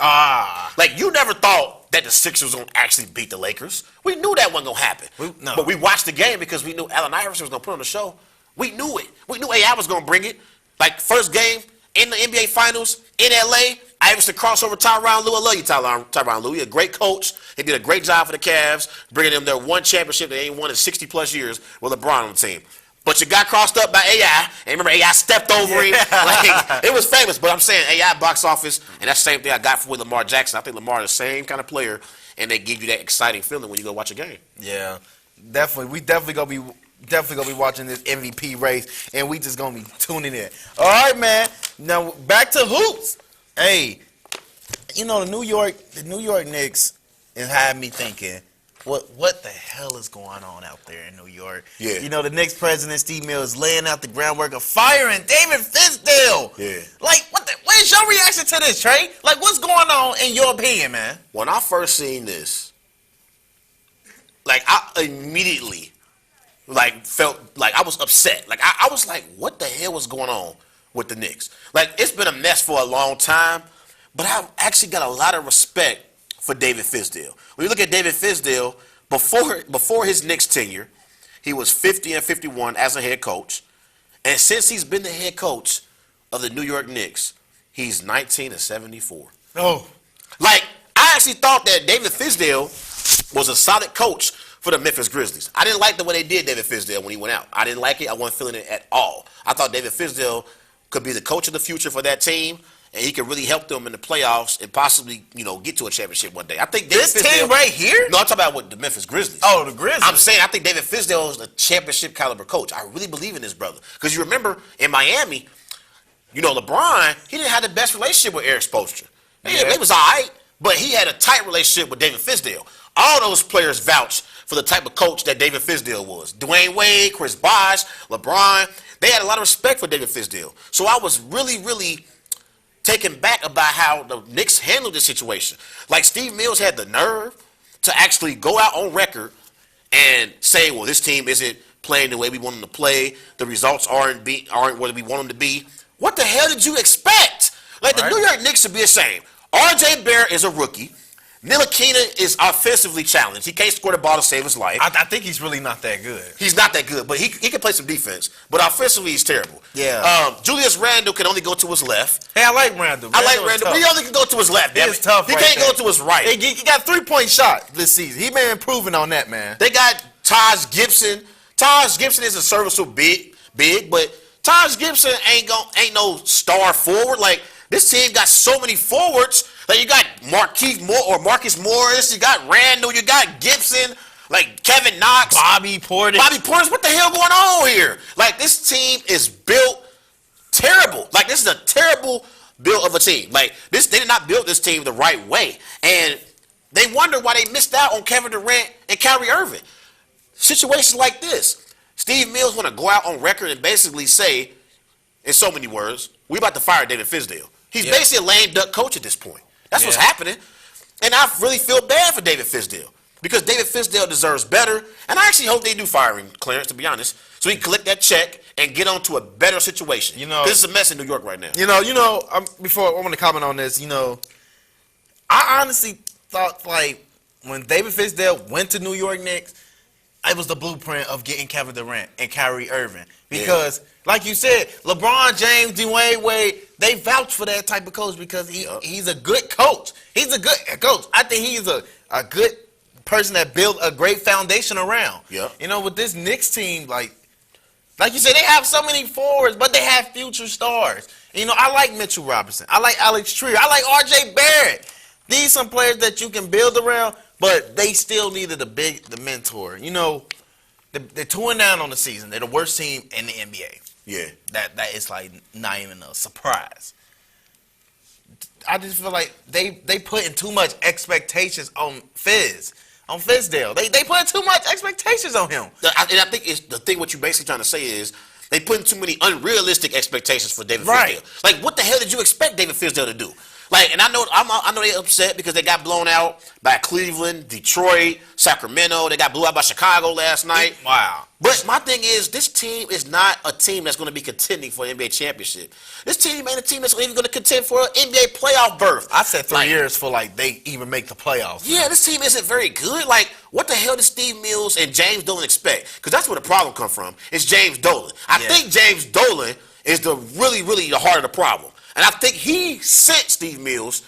Like you never thought that the Sixers was gonna actually beat the Lakers. We knew that wasn't gonna happen. But we watched the game because we knew Allen Iverson was gonna put on the show. We knew it. We knew AI was gonna bring it. Like first game in the NBA Finals in LA, Iverson crossover Tyronn Lue. I love you, Tyronn Lue. He's a great coach. He did a great job for the Cavs, bringing them their one championship they ain't won in 60 plus years with LeBron on the team. But you got crossed up by AI, and remember AI stepped over him. Like, it was famous, but I'm saying AI box office, and that's the same thing I got with Lamar Jackson. I think Lamar is the same kind of player, and they give you that exciting feeling when you go watch a game. Yeah, definitely. We definitely gonna be watching this MVP race, and we just gonna be tuning in. All right, man. Now back to hoops. Hey, you know the New York Knicks has had me thinking. What the hell is going on out there in New York? Yeah. You know, the Knicks president, Steve Mills, is laying out the groundwork of firing David Fizdale. Yeah. Like, what's your reaction to this, Trey? Like, what's going on in your opinion, man? When I first seen this, like, I immediately, like, felt like I was upset. Like, I was like, what the hell was going on with the Knicks? Like, it's been a mess for a long time, but I've actually got a lot of respect for David Fizdale. When you look at David Fizdale, before his Knicks tenure, he was 50-51 as a head coach. And since he's been the head coach of the New York Knicks, he's 19-74. Oh. Like, I actually thought that David Fizdale was a solid coach for the Memphis Grizzlies. I didn't like the way they did David Fizdale when he went out. I didn't like it. I wasn't feeling it at all. I thought David Fizdale could be the coach of the future for that team, and he could really help them in the playoffs and possibly, get to a championship one day. I think David This team right here? No, I'm talking about with the Memphis Grizzlies. Oh, the Grizzlies. I'm saying I think David Fizdale is a championship caliber coach. I really believe in this brother. Because you remember in Miami, LeBron, he didn't have the best relationship with Eric Spoelstra. They was all right, but he had a tight relationship with David Fizdale. All those players vouch for the type of coach that David Fizdale was. Dwayne Wade, Chris Bosh, LeBron, they had a lot of respect for David Fizdale. So I was really, really taken back about how the Knicks handled this situation. Like Steve Mills had the nerve to actually go out on record and say, well, this team isn't playing the way we want them to play. The results aren't what we want them to be. What the hell did you expect? Like the New York Knicks should be ashamed. R.J. Barrett is a rookie. Ntilikina is offensively challenged. He can't score the ball to save his life. I think he's really not that good. He's not that good, but he can play some defense. But offensively, he's terrible. Yeah. Julius Randle can only go to his left. Hey, I like Randle. I like Randle, but he only can go to his left. It's tough. He can't go to his right. He got 3-point shot this season. He been improving on that, man. They got Taj Gibson. Taj Gibson is a serviceable big, but Taj Gibson ain't no star forward. Like this team got so many forwards. Like you got Marcus Morris, you got Randall, you got Gibson, like Kevin Knox, Bobby Portis. What the hell going on here? Like this team is built terrible. Like this is a terrible build of a team. Like this, they did not build this team the right way, and they wonder why they missed out on Kevin Durant and Kyrie Irving. Situations like this, Steve Mills want to go out on record and basically say, in so many words, we about to fire David Fizdale. He's basically a lame duck coach at this point. That's what's happening. And I really feel bad for David Fizdale because David Fizdale deserves better. And I actually hope they do fire him, Clarence, to be honest, so he can collect that check and get on to a better situation. This is a mess in New York right now. Before I want to comment on this, I honestly thought like when David Fizdale went to New York Knicks, it was the blueprint of getting Kevin Durant and Kyrie Irving. Because, like you said, LeBron James, Dwayne Wade, they vouch for that type of coach because he's a good coach. He's a good coach. I think he's a good person that built a great foundation around. With this Knicks team, like you said, they have so many forwards, but they have future stars. I like Mitchell Robinson. I like Alex Trier. I like R.J. Barrett. These some players that you can build around, but they still needed the mentor. They're 2-9 on the season. They're the worst team in the NBA. Yeah. That is like not even a surprise. I just feel like they putting too much expectations on Fizdale. They put too much expectations on him. And I think it's the thing. What you're basically trying to say is they putting too many unrealistic expectations for David Fizdale. Like, what the hell did you expect David Fizdale to do? Like, and I know they're upset because they got blown out by Cleveland, Detroit, Sacramento. They got blew out by Chicago last night. Wow. But my thing is, this team is not a team that's going to be contending for an NBA championship. This team ain't a team that's even going to contend for an NBA playoff berth. I said 3 years for they even make the playoffs. Yeah, this team isn't very good. Like, what the hell does Steve Mills and James Dolan expect? Because that's where the problem come from. It's James Dolan. I think James Dolan is the really the heart of the problem. And I think he sent Steve Mills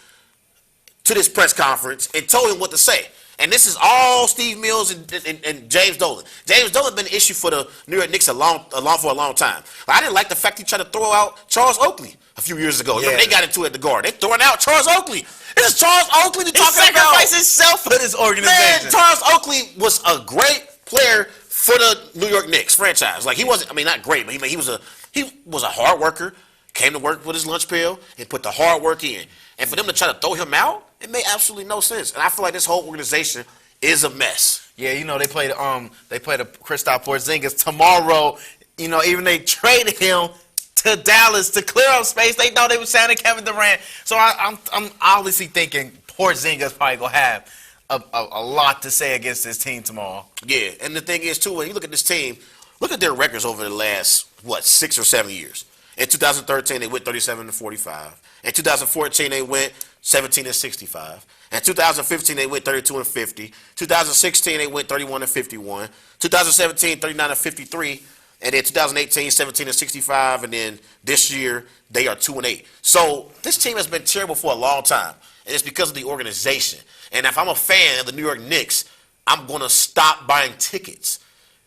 to this press conference and told him what to say. And this is all Steve Mills and James Dolan. James Dolan been an issue for the New York Knicks for a long time. I didn't like the fact he tried to throw out Charles Oakley a few years ago. Remember, they got into it at the guard. They throwing out Charles Oakley. This is Charles Oakley to talk about. He sacrificed himself for this organization. Man, Charles Oakley was a great player for the New York Knicks franchise. Like, he wasn't, not great, but he was a hard worker. Came to work with his lunch pail and put the hard work in. And for them to try to throw him out, it made absolutely no sense. And I feel like this whole organization is a mess. Yeah, they played Kristaps Porzingis tomorrow. Even they traded him to Dallas to clear up space. They thought they were signing Kevin Durant. So I'm obviously thinking Porzingis probably gonna have a lot to say against this team tomorrow. Yeah, and the thing is too, when you look at this team, look at their records over the last 6 or 7 years. In 2013, they went 37-45. In 2014, they went 17-65. In 2015, they went 32-50. 2016, they went 31-51. 2017, 39-53. And then 2018, 17-65. And then this year, they are 2-8. So this team has been terrible for a long time, and it's because of the organization. And if I'm a fan of the New York Knicks, I'm going to stop buying tickets.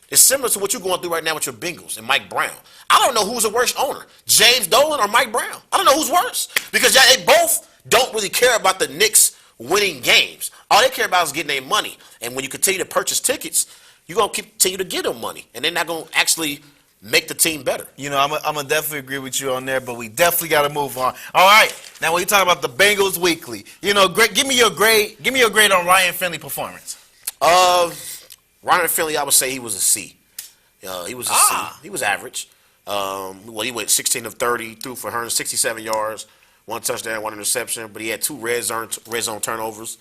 It's similar to what you're going through right now with your Bengals and Mike Brown. I don't know who's the worst owner, James Dolan or Mike Brown. I don't know who's worse because they both don't really care about the Knicks winning games. All they care about is getting their money. And when you continue to purchase tickets, you're going to continue to get them money. And they're not going to actually make the team better. I'm going to definitely agree with you on there, but we definitely got to move on. All right. Now, when you talk about the Bengals weekly, give me your grade on Ryan Finley performance. Ryan Finley, I would say he was a C. He was a C. He was average. He went 16 of 30, threw for 167 yards, 1 touchdown, 1 interception, but he had 2 red zone turnovers.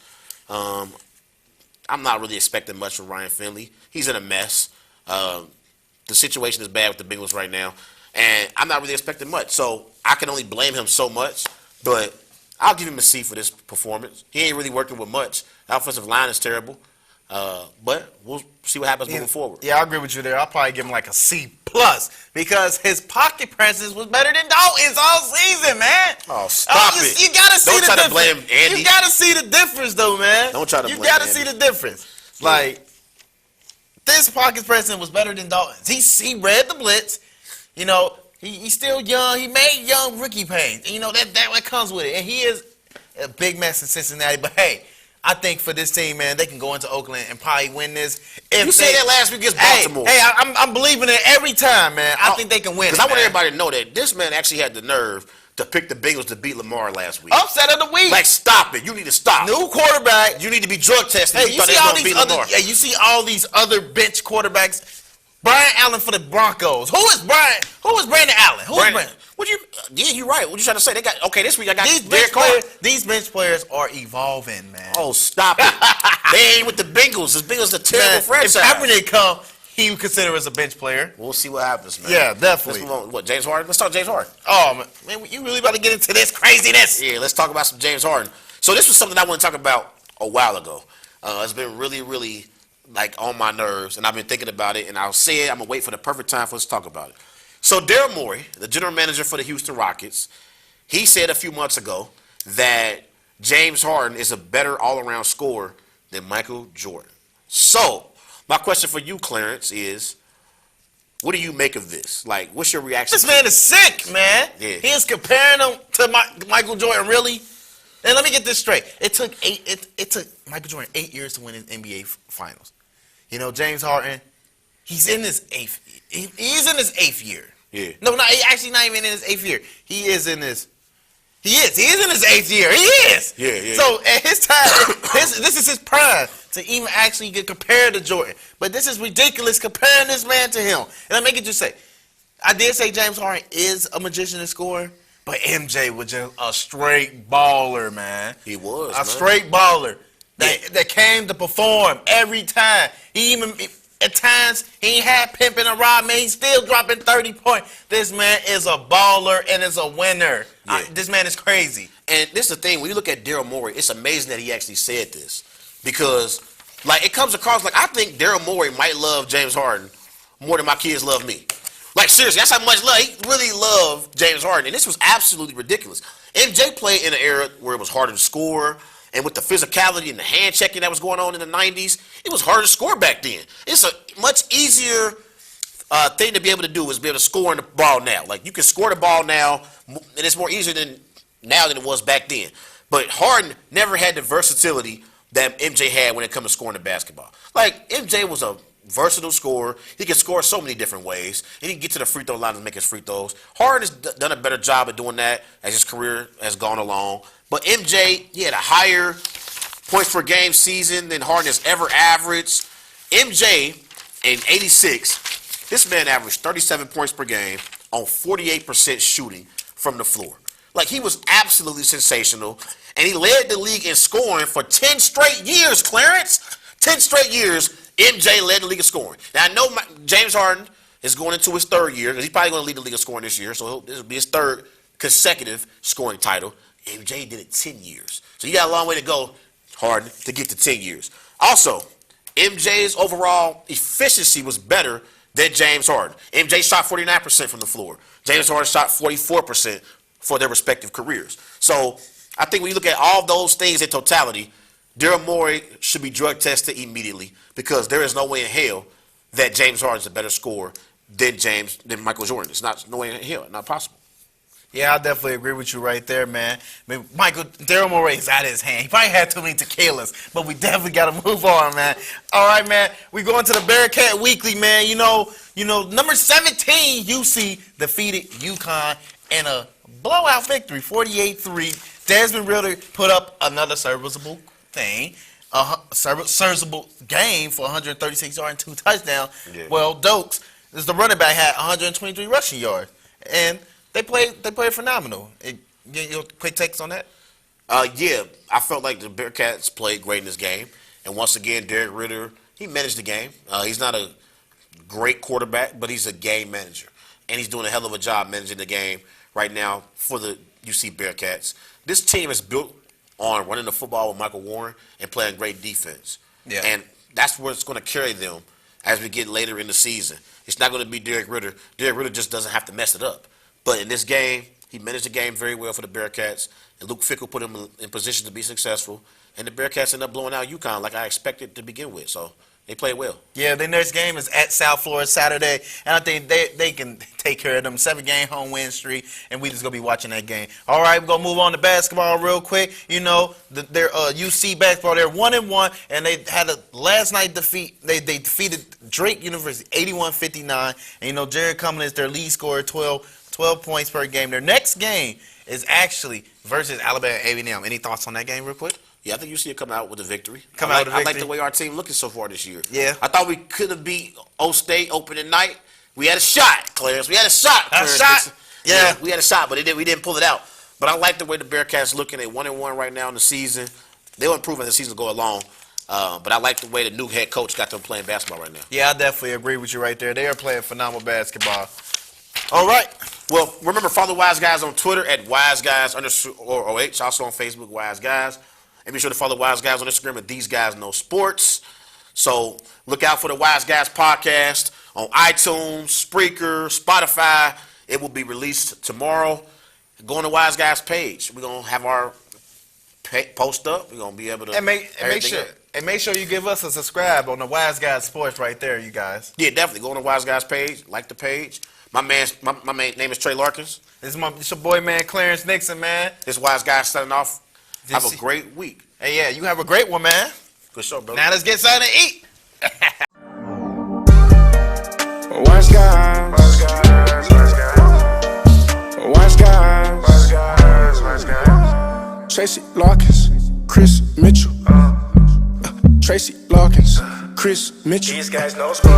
I'm not really expecting much from Ryan Finley. He's in a mess. The situation is bad with the Bengals right now, and I'm not really expecting much. So I can only blame him so much, but I'll give him a C for this performance. He ain't really working with much. The offensive line is terrible. But we'll see what happens moving forward. Yeah, I agree with you there. I'll probably give him like a C+ because his pocket presence was better than Dalton's all season, man. Oh, stop it. You gotta see Don't the try difference. to blame Andy. You gotta see the difference, though, man. Don't try to blame You gotta Andy. see the difference. Like, this pocket presence was better than Dalton's. He read the blitz. He's still young. He made young rookie pains. That comes with it. And he is a big mess in Cincinnati. But hey, I think for this team, man, they can go into Oakland and probably win this. You said that last week against Baltimore. I'm believing it every time, man. I think they can win. Because I want everybody to know that this man actually had the nerve to pick the Bengals to beat Lamar last week. Upset of the week. Like, stop it. You need to stop. New quarterback. You need to be drug tested. Hey, you see all these other bench quarterbacks. Brian Allen for the Broncos. Who is Brandon Allen? Yeah, you're right. What you trying to say? They got this week. I got these bench players are evolving, man. Oh, stop it! They ain't with the Bengals. The Bengals are a terrible franchise. If Kaepernick come, he would consider as a bench player. We'll see what happens, man. Yeah, definitely. Let's move on. What, James Harden? Let's talk James Harden. Oh man, you really about to get into this craziness? Yeah, let's talk about some James Harden. So this was something I want to talk about a while ago. It's been really, really like on my nerves, and I've been thinking about it. And I'll say it. I'm gonna wait for the perfect time for us to talk about it. So Daryl Morey, the general manager for the Houston Rockets, he said a few months ago that James Harden is a better all-around scorer than Michael Jordan. So my question for you, Clarence, is what do you make of this? Like, what's your reaction? This man is sick, man. Yeah. He is comparing him to Michael Jordan, really? And let me get this straight. It took Michael Jordan 8 years to win his NBA Finals. You know, James Harden, he's in his eighth. He's in his 8th year. Yeah. No, not even in his 8th year. He is in his 8th year. He is. Yeah. So at his time, this is his prime to even actually get compared to Jordan. But this is ridiculous comparing this man to him. And I make it just say, I did say James Harden is a magician and scorer, but MJ was just a straight baller, man. He was a straight baller that came to perform every time. He even at times he ain't had pimping a rod, man. He's still dropping 30 points. This man is a baller and is a winner. Yeah. This man is crazy. And this is the thing, when you look at Daryl Morey, it's amazing that he actually said this. Because, like, it comes across like I think Daryl Morey might love James Harden more than my kids love me. Like, seriously, that's how much love. He really loved James Harden. And this was absolutely ridiculous. MJ played in an era where it was harder to score. And with the physicality and the hand checking that was going on in the 90s, it was harder to score back then. It's a much easier thing to be able to do is be able to score in the ball now. Like, you can score the ball now, and it's more easier than it was back then. But Harden never had the versatility that MJ had when it comes to scoring the basketball. Like, MJ was a versatile scorer. He could score so many different ways. And he can get to the free throw line and make his free throws. Harden has done a better job of doing that as his career has gone along. But MJ, he had a higher points per game season than Harden has ever averaged. MJ, in 86, this man averaged 37 points per game on 48% shooting from the floor. Like, he was absolutely sensational. And he led the league in scoring for 10 straight years, Clarence. 10 straight years, MJ led the league in scoring. Now, I know James Harden is going into his 3rd year, because he's probably going to lead the league in scoring this year, so this will be his 3rd consecutive scoring title. MJ did it 10 years. So you got a long way to go, Harden, to get to 10 years. Also, MJ's overall efficiency was better than James Harden. MJ shot 49% from the floor. James Harden shot 44% for their respective careers. So I think when you look at all those things in totality, Daryl Morey should be drug tested immediately, because there is no way in hell that James Harden is a better scorer than Michael Jordan. It's not no way in hell, not possible. Yeah, I definitely agree with you right there, man. I mean, Daryl Morey is out of his hand. He probably had too many tequilas, but we definitely got to move on, man. All right, man. We going to the Bearcat Weekly, man. You know, number 17, UC defeated UConn in a blowout victory, 48-3. Desmond Ritter put up another serviceable thing, a serviceable game for 136 yards and 2 touchdowns. Yeah. Well, Dokes, the running back, had 123 rushing yards, and they played phenomenal. Your quick takes on that? Yeah, I felt like the Bearcats played great in this game. And once again, Derek Ritter, he managed the game. He's not a great quarterback, but he's a game manager. And he's doing a hell of a job managing the game right now for the UC Bearcats. This team is built on running the football with Michael Warren and playing great defense. Yeah. And that's where it's going to carry them as we get later in the season. It's not going to be Derek Ritter. Derek Ritter just doesn't have to mess it up. But in this game, he managed the game very well for the Bearcats, and Luke Fickell put him in position to be successful. And the Bearcats ended up blowing out UConn like I expected to begin with. So they played well. Yeah, their next game is at South Florida Saturday, and I think they can take care of them. 7-game home win streak, and we just going to be watching that game. All right, we're going to move on to basketball real quick. You know, their UC basketball, they're 1-1, and they had a last night defeat. They defeated Drake University 81-59, and, you know, Jared Cummings is their lead scorer, 12 12 points per game. Their next game is actually versus Alabama A&M. Any thoughts on that game, real quick? Yeah, I think you see it come out with a victory. I like the way our team looking so far this year. Yeah. I thought we could have beat O State opening night. We had a shot, Clarence. We had a shot. Clarence. shot? Yeah. We had a shot, but we didn't pull it out. But I like the way the Bearcats looking. They 1-1 right now in the season. They'll improve as the season go along. But I like the way the new head coach got them playing basketball right now. Yeah, I definitely agree with you right there. They are playing phenomenal basketball. All right. Well, remember, follow Wise Guys on Twitter at WiseGuys_OH. Also on Facebook, Wise Guys. And be sure to follow Wise Guys on Instagram at These Guys Know Sports. So look out for the Wise Guys podcast on iTunes, Spreaker, Spotify. It will be released tomorrow. Go on the Wise Guys page. We're going to have our post up. We're going to be able to... And make sure you give us a subscribe on the Wise Guys Sports right there, you guys. Yeah, definitely. Go on the Wise Guys page. Like the page. My man name is Trey Larkins. This is your boy, man, Clarence Nixon, man. This Wise Guys signing off. Have a great week. Hey, yeah, you have a great one, man. Good show, brother. Now let's get something to eat. Wise guys, wise guys, wise guys, wise guys, wise guys, wise guys. Tracy Larkins, Chris Mitchell. Tracy Larkins, Chris Mitchell. These guys know sports.